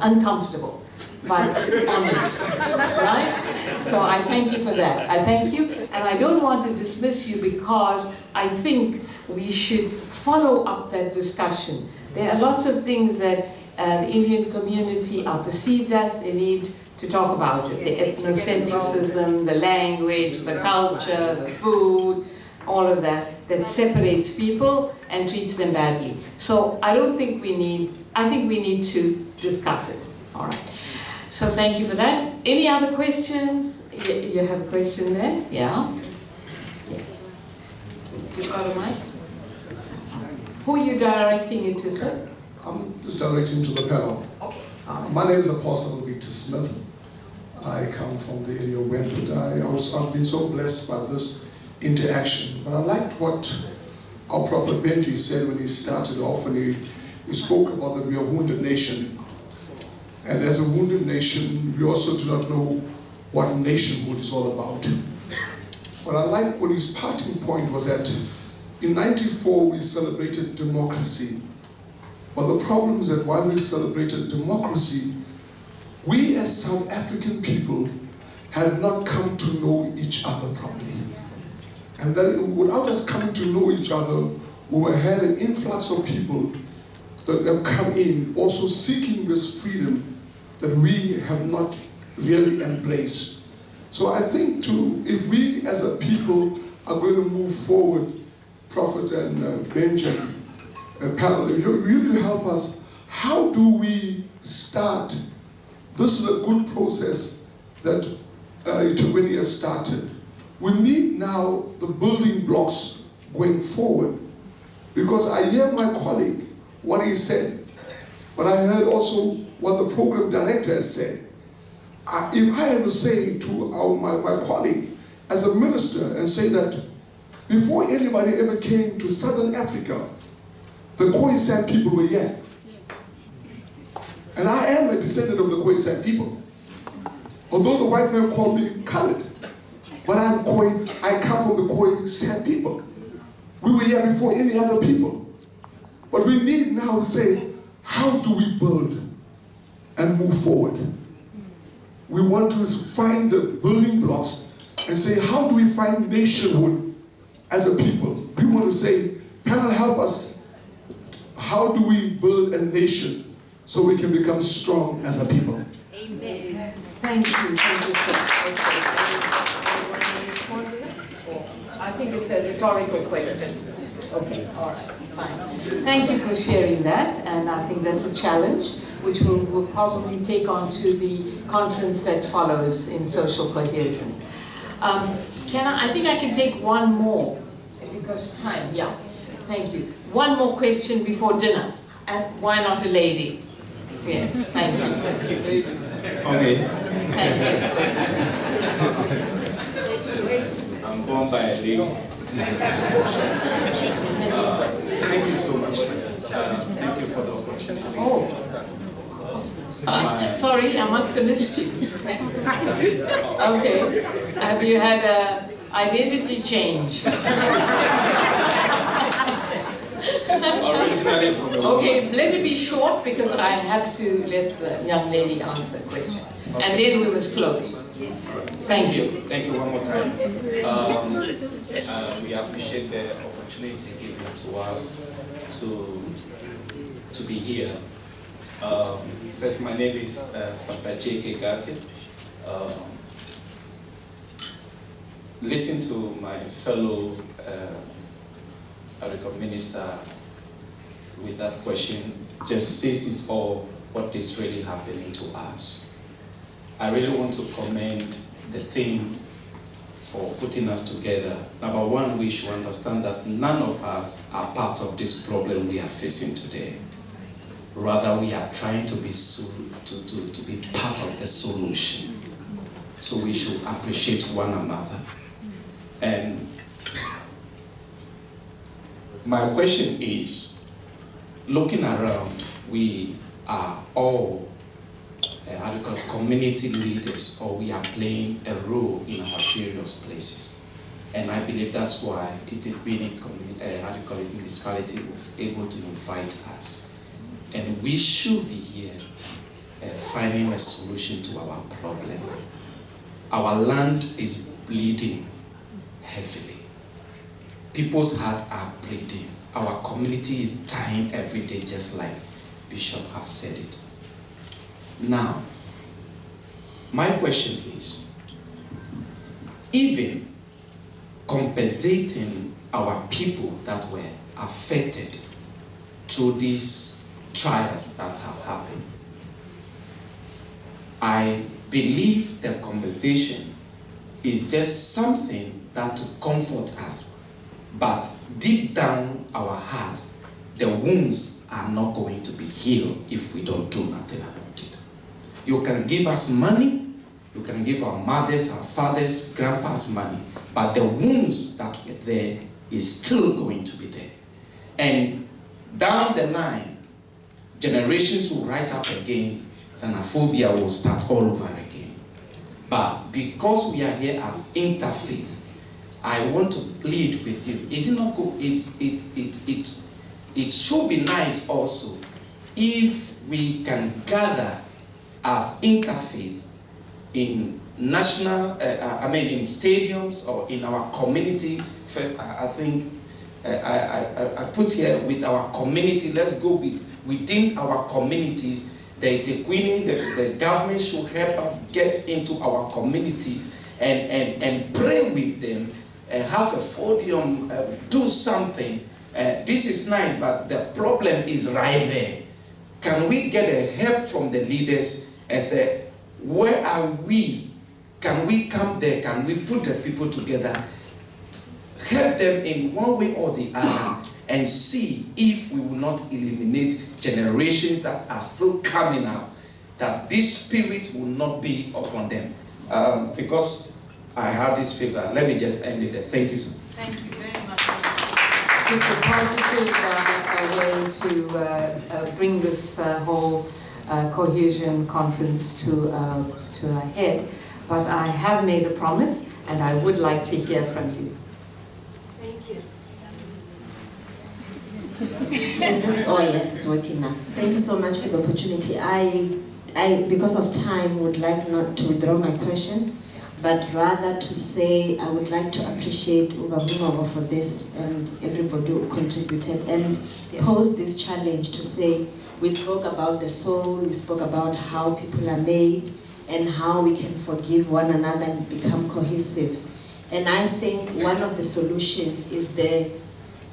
uncomfortable, but honest, right? So I thank you for that. I thank you, and I don't want to dismiss you because I think we should follow up that discussion. There are lots of things that the Indian community are perceived at. They need to talk about it. The ethnocentrism, the language, the culture, the food, all of that separates people and treats them badly. So I think we need to discuss it. All right. So thank you for that. Any other questions? You have a question there? Yeah? You've got a mic? Who are you directing it to, sir? I'm just directing to the panel. Okay. My name is Apostle Victor Smith. I come from the area of Wentworth. I've been so blessed by this interaction. But I liked what our Prophet Benji said when he started off, when he spoke about that we are a wounded nation. And as a wounded nation, we also do not know what nationhood is all about. What I liked when his parting point was that in '94 we celebrated democracy. But the problem is that while we celebrated democracy, we as South African people had not come to know each other properly. And that without us coming to know each other, we had an influx of people that have come in also seeking this freedom that we have not really embraced. So I think too, if we as a people are going to move forward, Prophet and Benjamin, panel, if you really help us, how do we start? This is a good process that Itawini has started. We need now the building blocks going forward, because I hear my colleague, what he said, but I heard also what the program director has said. If I have to say to my colleague as a minister and say that before anybody ever came to Southern Africa, the Khoisan people were here. And I am a descendant of the Khoisan people. Although the white man called me colored, but I'm Khoi, I come from the Khoisan people. We were here before any other people. But we need now to say, how do we build and move forward? We want to find the building blocks and say, how do we find nationhood as a people? We want to say, panel, help us. How do we build a nation so we can become strong as a people? Amen. Thank you, sir. I think it's a rhetorical question. Okay, all right, fine. Thank you for sharing that, and I think that's a challenge which we'll probably take on to the conference that follows in social cohesion. I think I can take one more, because of time, yeah. Thank you. One more question before dinner, and why not a lady? Yes, thank you. Okay. Thank you. I'm born by a lady. Thank you so much. Thank you for the opportunity. Oh. Sorry, I must have missed you. Okay. Have you had an identity change? Originally from the Okay, let it be short because I have to let the young lady answer the question. Okay. And then we must close. Yes. Thank you. Thank you one more time. We appreciate the opportunity given to us to be here. First, my name is Pastor J.K. Gatti. Listen to my fellow minister with that question just says it's all what is really happening to us. I really want to commend the team for putting us together. Number one, we should understand that none of us are part of this problem we are facing today. Rather, we are trying to be part of the solution. So we should appreciate one another. And my question is, looking around, we are all community leaders, or we are playing a role in our various places. And I believe that's why Itawini municipality was able to invite us. and we should be here finding a solution to our problem. Our land is bleeding heavily. People's hearts are bleeding. Our community is dying every day, just like Bishop have said it. Now, my question is, even compensating our people that were affected through these trials that have happened, I believe the compensation is just something that to comfort us, but deep down our heart, the wounds are not going to be healed if we don't do nothing about it. You can give us money, you can give our mothers, our fathers, grandpas money, but the wounds that were there is still going to be there. And down the line, generations will rise up again, xenophobia will start all over again. But because we are here as interfaith, I want to plead with you. Is it not good? It should be nice also if we can gather as interfaith in national, in stadiums or in our community. First, I think I put here with our community. Let's go within our communities. The government should help us get into our communities and pray with them, have a podium, do something. This is nice, but the problem is right there. Can we get a help from the leaders and say, where are we? Can we come there? Can we put the people together? Help them in one way or the other and see if we will not eliminate generations that are still coming out, that this spirit will not be upon them. Because I have this figure. Let me just end it there. Thank you, sir. Thank you very much. It's a positive way to bring this whole cohesion conference to a head. But I have made a promise, and I would like to hear from you. Thank you. Is this? Oh yes, it's working now. Thank you so much for the opportunity. I because of time, would like not to withdraw my question, but rather to say I would like to appreciate Ubabungogo for this and everybody who contributed and pose this challenge to say we spoke about the soul, we spoke about how people are made and how we can forgive one another and become cohesive. And I think one of the solutions is the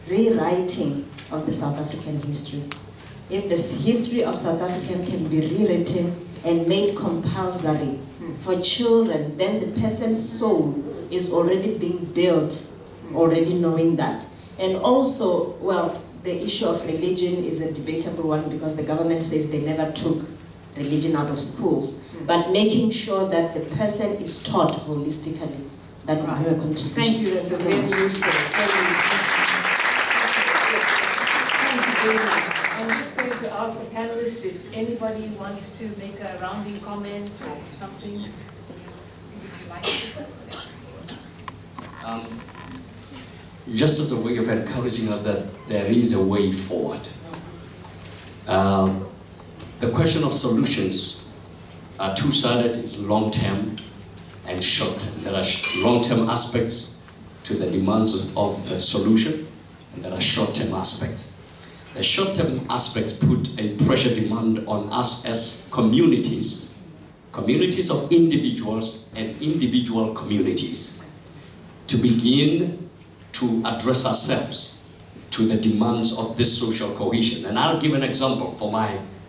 rewriting of the South African history. If the history of South Africa can be rewritten and made compulsory for children, then the person's soul is already being built, already knowing that. And also, well, the issue of religion is a debatable one because the government says they never took religion out of schools, but making sure that the person is taught holistically, that will be a contribution. Thank you, that's very useful. Thank you very much. I'm just going to ask the panelists if anybody wants to make a rounding comment or something. Would you like to say? Just as a way of encouraging us that there is a way forward. The question of solutions are two-sided. It's long-term and short-term. There are long-term aspects to the demands of the solution, and there are short-term aspects. The short-term aspects put a pressure demand on us as communities, communities of individuals and individual communities, to begin to address ourselves to the demands of this social cohesion. And I'll give an example for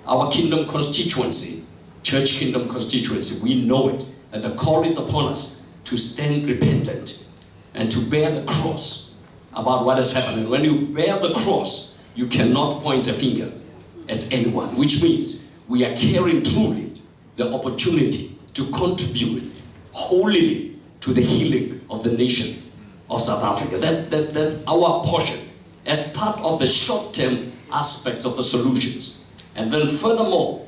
our kingdom constituency, church kingdom constituency. We know it, that the call is upon us to stand repentant and to bear the cross about what has happened. And when you bear the cross, you cannot point a finger at anyone, which means we are carrying truly the opportunity to contribute wholly to the healing of the nation of South Africa. That's our portion as part of the short-term aspect of the solutions. And then furthermore,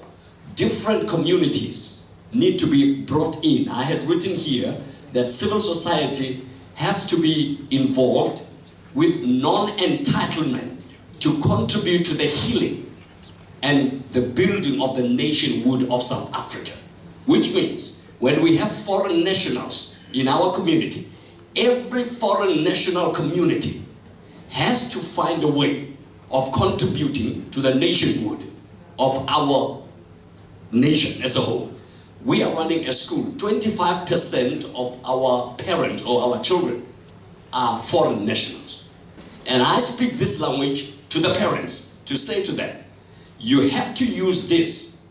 different communities need to be brought in. I had written here that civil society has to be involved with non-entitlement to contribute to the healing and the building of the nationhood of South Africa. Which means when we have foreign nationals in our community, every foreign national community has to find a way of contributing to the nationhood of our nation as a whole. We are running a school. 25% of our parents or our children are foreign nationals. And I speak this language to the parents to say to them, you have to use this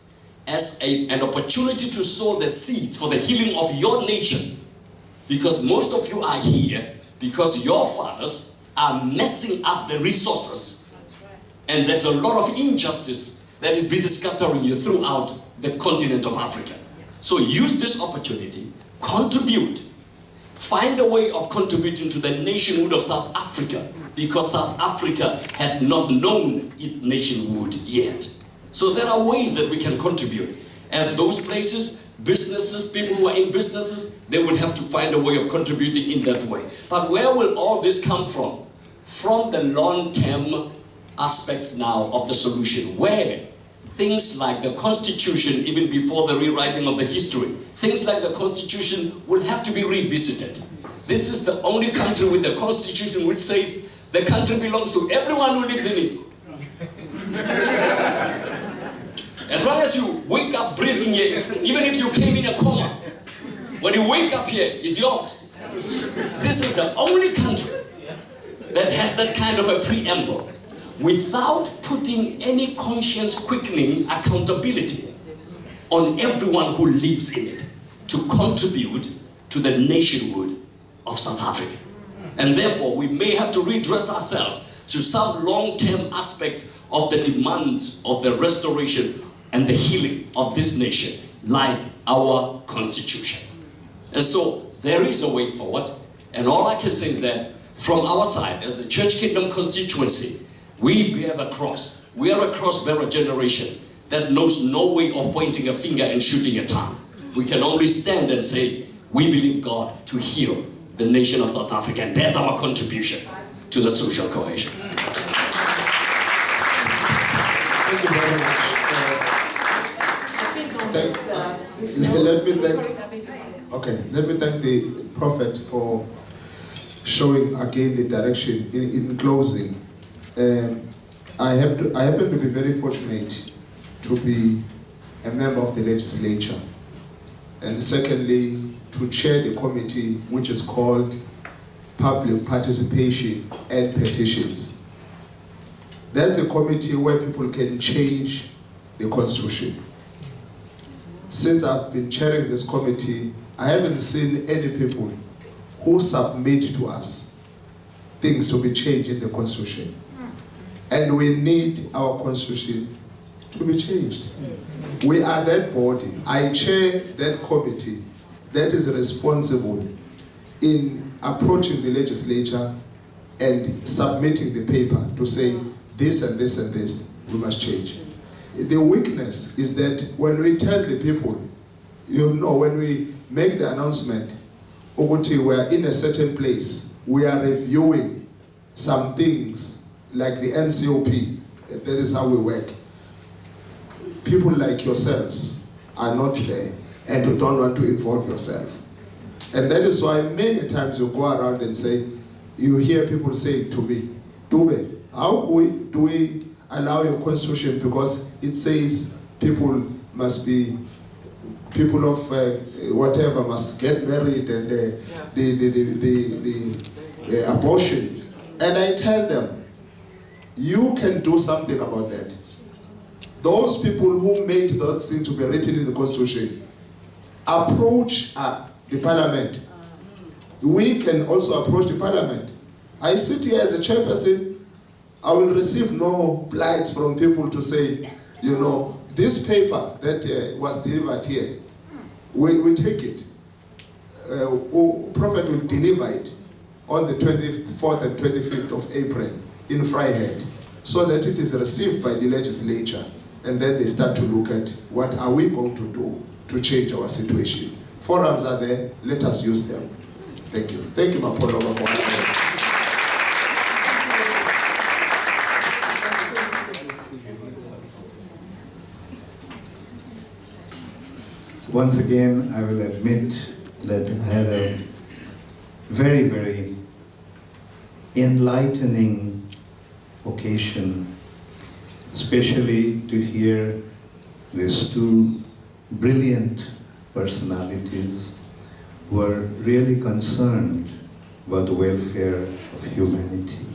as an opportunity to sow the seeds for the healing of your nation. Because most of you are here because your fathers are messing up the resources. And there's a lot of injustice that is busy scattering you throughout the continent of Africa. So use this opportunity, contribute, find a way of contributing to the nationhood of South Africa, because South Africa has not known its nationhood yet. So there are ways that we can contribute. As those places, businesses, people who are in businesses, they will have to find a way of contributing in that way. But where will all this come from? From the long-term aspects now of the solution, where things like the Constitution, even before the rewriting of the history, things like the Constitution will have to be revisited. This is the only country with the Constitution which says the country belongs to everyone who lives in it. As long as you wake up breathing here, even if you came in a coma, when you wake up here, it's yours. This is the only country that has that kind of a preamble, without putting any conscience-quickening accountability on everyone who lives in it to contribute to the nationhood of South Africa. And therefore, we may have to redress ourselves to some long-term aspect of the demand of the restoration and the healing of this nation, like our Constitution. And so, there is a way forward, and all I can say is that from our side, as the Church Kingdom constituency, we bear the cross. We are a cross-bearer generation that knows no way of pointing a finger and shooting a tongue. We can only stand and say, we believe God to heal the nation of South Africa, and that's our contribution to the social cohesion. Thank you very much. Let me thank the Prophet for showing again the direction. In closing, I happen to be very fortunate to be a member of the legislature, and secondly, to chair the committee which is called Public Participation and Petitions. That's a committee where people can change the Constitution. Since I've been chairing this committee, I haven't seen any people who submit to us things to be changed in the Constitution. And we need our Constitution to be changed. We are that body. I chair that committee that is responsible in approaching the legislature and submitting the paper to say this and this and this we must change. The weakness is that when we tell the people, when we make the announcement, we are in a certain place, we are reviewing some things like the NCOP, that is how we work. People like yourselves are not there and you don't want to involve yourself. And that is why many times you go around and say, you hear people saying to me, Dube, how do we allow your Constitution, because it says people must be, people of whatever must get married and the abortions. And I tell them, you can do something about that. Those people who made those things to be written in the Constitution, approach the Parliament. We can also approach the Parliament. I sit here as a chairperson, I will receive no blights from people to say, this paper that was delivered here, we take it. Prophet will deliver it on the 24th and 25th of April in Freiheit, so that it is received by the legislature, and then they start to look at what are we going to do to change our situation. Forums are there, let us use them. Thank you. Thank you, Mapolo, for that. once again, I will admit that I had a very, very enlightening occasion, especially to hear these two brilliant personalities who are really concerned about the welfare of humanity.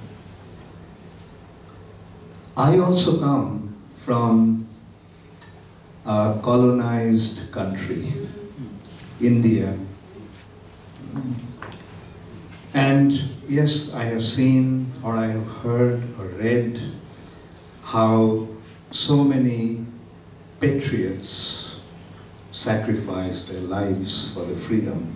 I also come from a colonized country, India. And yes, I have seen, or I have heard or read how so many patriots sacrificed their lives for the freedom.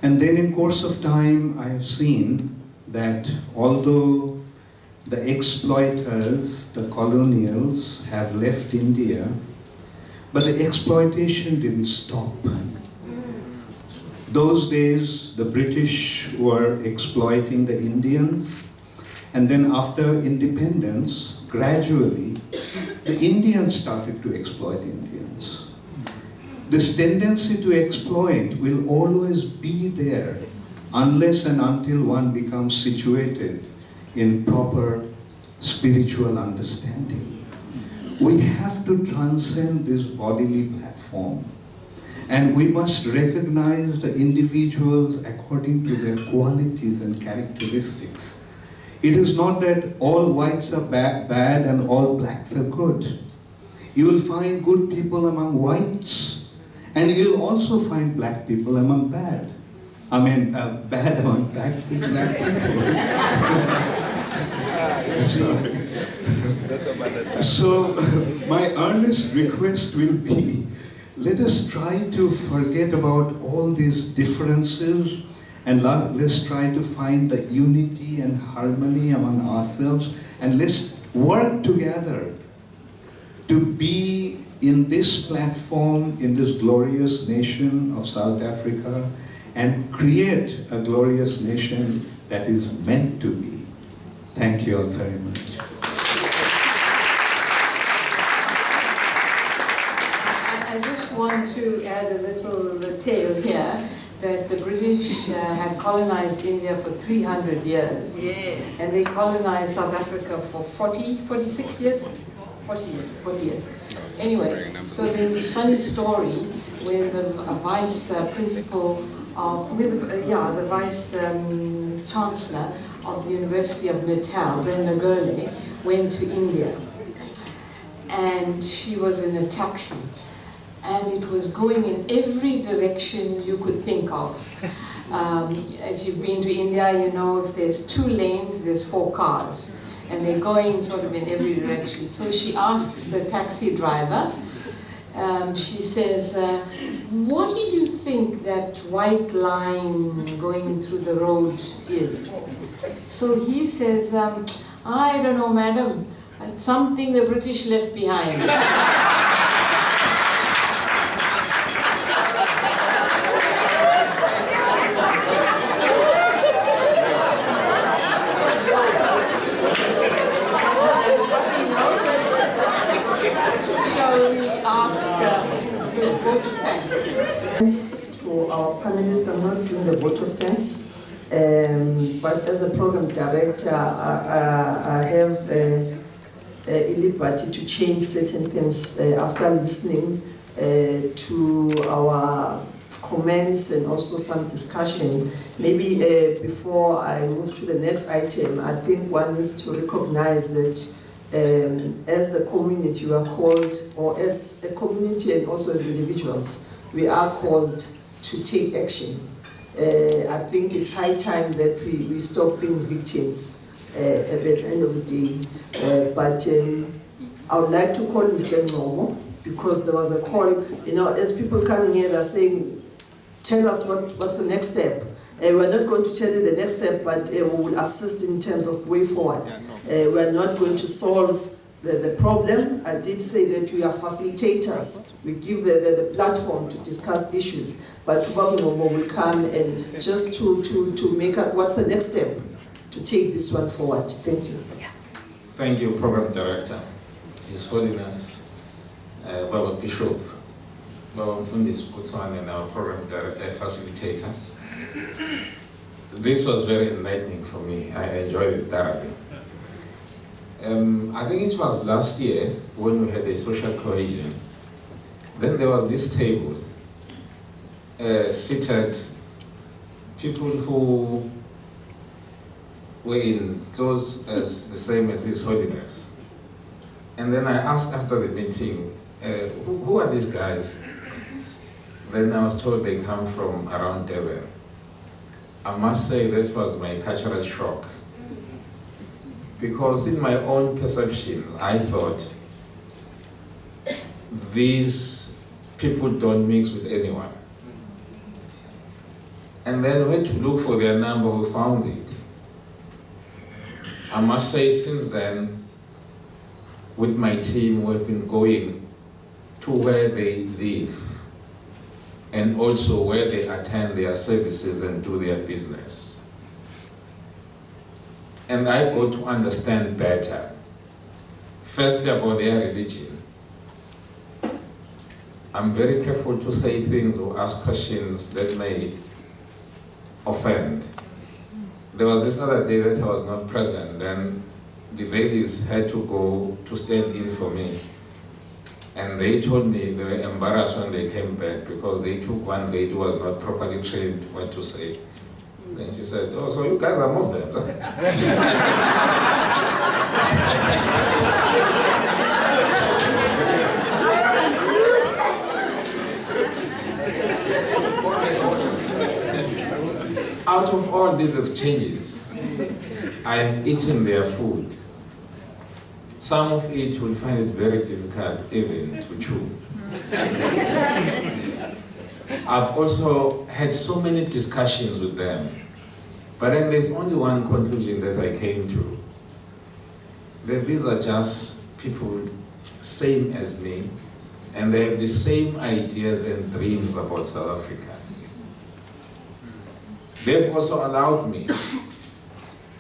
And then in course of time, I have seen that although the exploiters, the colonials, have left India, but the exploitation didn't stop. Those days, the British were exploiting the Indians, and then after independence, gradually, the Indians started to exploit Indians. This tendency to exploit will always be there unless and until one becomes situated in proper spiritual understanding. We have to transcend this bodily platform, and we must recognize the individuals according to their qualities and characteristics. It is not that all whites are bad and all blacks are good. You will find good people among whites, and you'll also find black people among bad. Bad among black people. So my earnest request will be, let us try to forget about all these differences, and let's try to find the unity and harmony among ourselves, and let's work together to be in this platform, in this glorious nation of South Africa, and create a glorious nation that is meant to be. Thank you all very much. I just want to add a little tale here, that the British had colonized India for 300 years. Yeah. And they colonized South Africa for 46 years? 40 years. Anyway, so there's this funny story when the vice principal, the vice chancellor of the University of Natal, Brenda Gurley, went to India. And she was in a taxi. And it was going in every direction you could think of. If you've been to India, you know if there's 2 lanes, there's 4 cars. And they're going sort of in every direction. So she asks the taxi driver, she says, what do you think that white line going through the road is? So he says, I don't know, madam, something the British left behind. Thanks to our panelists. I'm not doing the vote of thanks, but as a program director, I have a liberty to change certain things after listening to our comments and also some discussion. Maybe before I move to the next item, I think one needs to recognize that as the community we are called, or as a community and also as individuals, we are called to take action. I think it's high time that we stop being victims at the end of the day. But I would like to call Mr. Ngomo, because there was a call, as people come here, they're saying, tell us what's the next step. We're not going to tell you the next step, but we will assist in terms of way forward. We're not going to solve the problem. I did say that we are facilitators. We give the platform to discuss issues, but Tubabunomo will come and just to make up what's the next step to take this one forward. Thank you. Thank you, Program Director, His Holiness Baba Bishop, Baba Mfundisi Kutswane, and our program facilitator. This was very enlightening for me. I enjoyed it thoroughly. I think it was last year when we had a social cohesion. Then there was this table, seated people who were in clothes as the same as His Holiness. And then I asked after the meeting, who are these guys? Then I was told they come from around Durban. I must say that was my cultural shock. Because in my own perceptions, I thought these people don't mix with anyone. And then went to look for their number, we found it. I must say since then, with my team, we've been going to where they live and also where they attend their services and do their business. And I got to understand better, firstly about their religion. I'm very careful to say things or ask questions that may offend. There was this other day that I was not present, then the ladies had to go to stand in for me. And they told me they were embarrassed when they came back because they took one lady who was not properly trained what to say. Then she said, oh, so you guys are Muslims, huh? Out of all these exchanges, I have eaten their food. Some of it will find it very difficult even to chew. I've also had so many discussions with them, but then there's only one conclusion that I came to, that these are just people same as me, and they have the same ideas and dreams about South Africa. They've also allowed me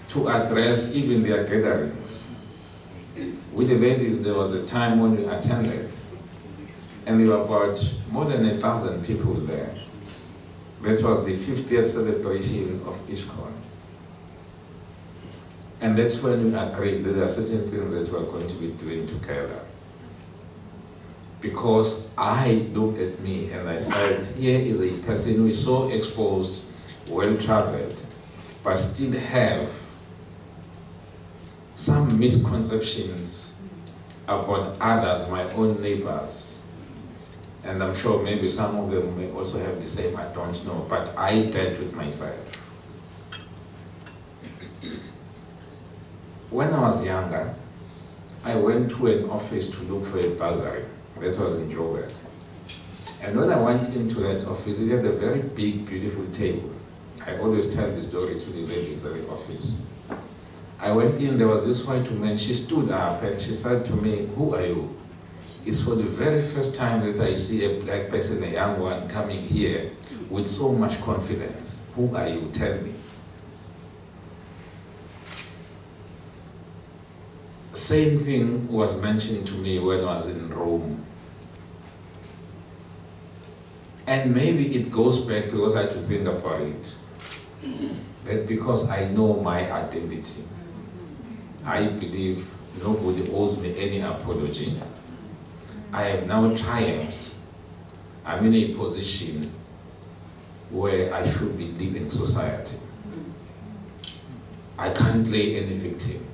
to address even their gatherings. With the ladies, there was a time when we attended, and there were about more than 1,000 people there. That was the 50th celebration of ISKCON. And that's when we agreed that there are certain things that we are going to be doing together. Because I looked at me and I said, here is a person who is so exposed, well-traveled, but still have some misconceptions about others, my own neighbors. And I'm sure maybe some of them may also have the same, I don't know, but I dealt with myself. When I was younger, I went to an office to look for a bursary. That was in Joburg. And when I went into that office, it had a very big, beautiful table. I always tell the story to the ladies at the office. I went in, there was this white woman, she stood up and she said to me, who are you? It's for the very first time that I see a black person, a young one, coming here with so much confidence. Who are you? Tell me. Same thing was mentioned to me when I was in Rome. And maybe it goes back because I had to think about it. That because I know my identity, I believe nobody owes me any apology. I have now triumphed. I'm in a position where I should be leading society. I can't play any victim.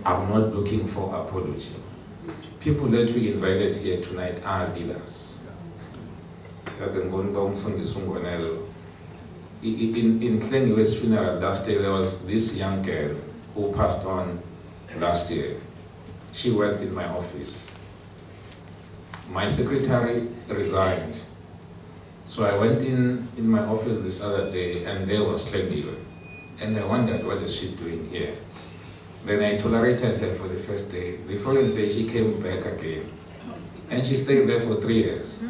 I'm not looking for apology. People that we invited here tonight are leaders. In Klengiwe's funeral last year, there was this young girl who passed on last year. She worked in my office. My secretary resigned. So I went in my office this other day and there was Klengiwe. And I wondered, what is she doing here? Then I tolerated her for the first day. The following day she came back again. And she stayed there for 3 years.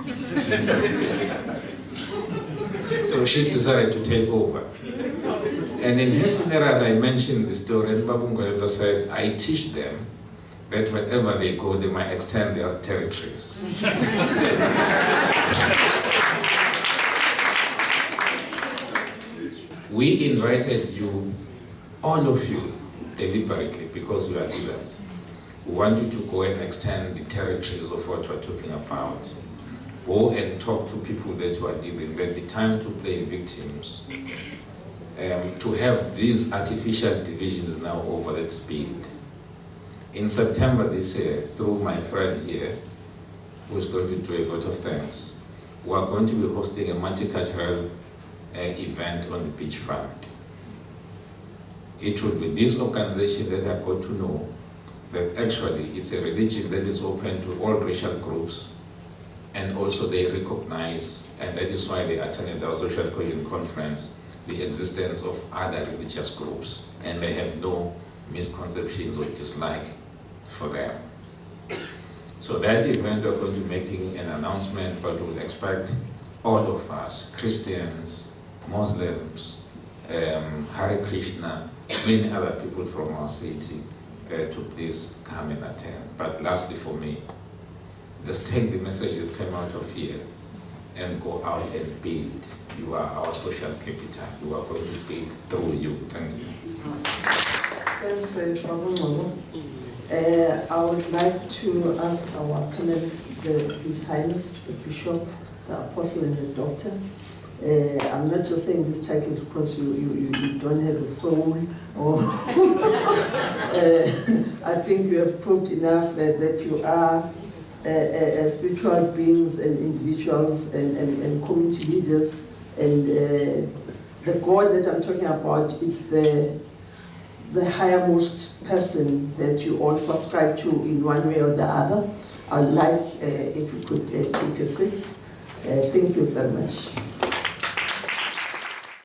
So she decided to take over. And in her funeral I mentioned the story and Babu Ngoyota said, I teach them that wherever they go, they might extend their territories. We invited you, all of you, deliberately, because you are leaders. We want you to go and extend the territories of what we're talking about. Go and talk to people that you are dealing with. The time to play victims, to have these artificial divisions now over at speed. In September this year, through my friend here, who is going to do a vote of thanks, we are going to be hosting a multicultural event on the beachfront. It will be this organization that I got to know that actually it's a religion that is open to all racial groups, and also they recognize, and that is why they attended our social cohesion conference, the existence of other religious groups, and they have no misconceptions or dislike for them. So that event we're going to be making an announcement, but we'll expect all of us, Christians, Muslims, Hare Krishna, many other people from our city to please come and attend. But lastly for me, just take the message that came out of here and go out and build. You are our social capital. You are going to build through you. Thank you. Thanks, I would like to ask our panelists, His Highness, the Bishop, the Apostle, and the Doctor. I'm not just saying these titles because you don't have a soul, or I think you have proved enough that you are spiritual beings and individuals and community leaders, and the God that I'm talking about is the highermost person that you all subscribe to in one way or the other. I'd like if you could take your seats. Thank you very much.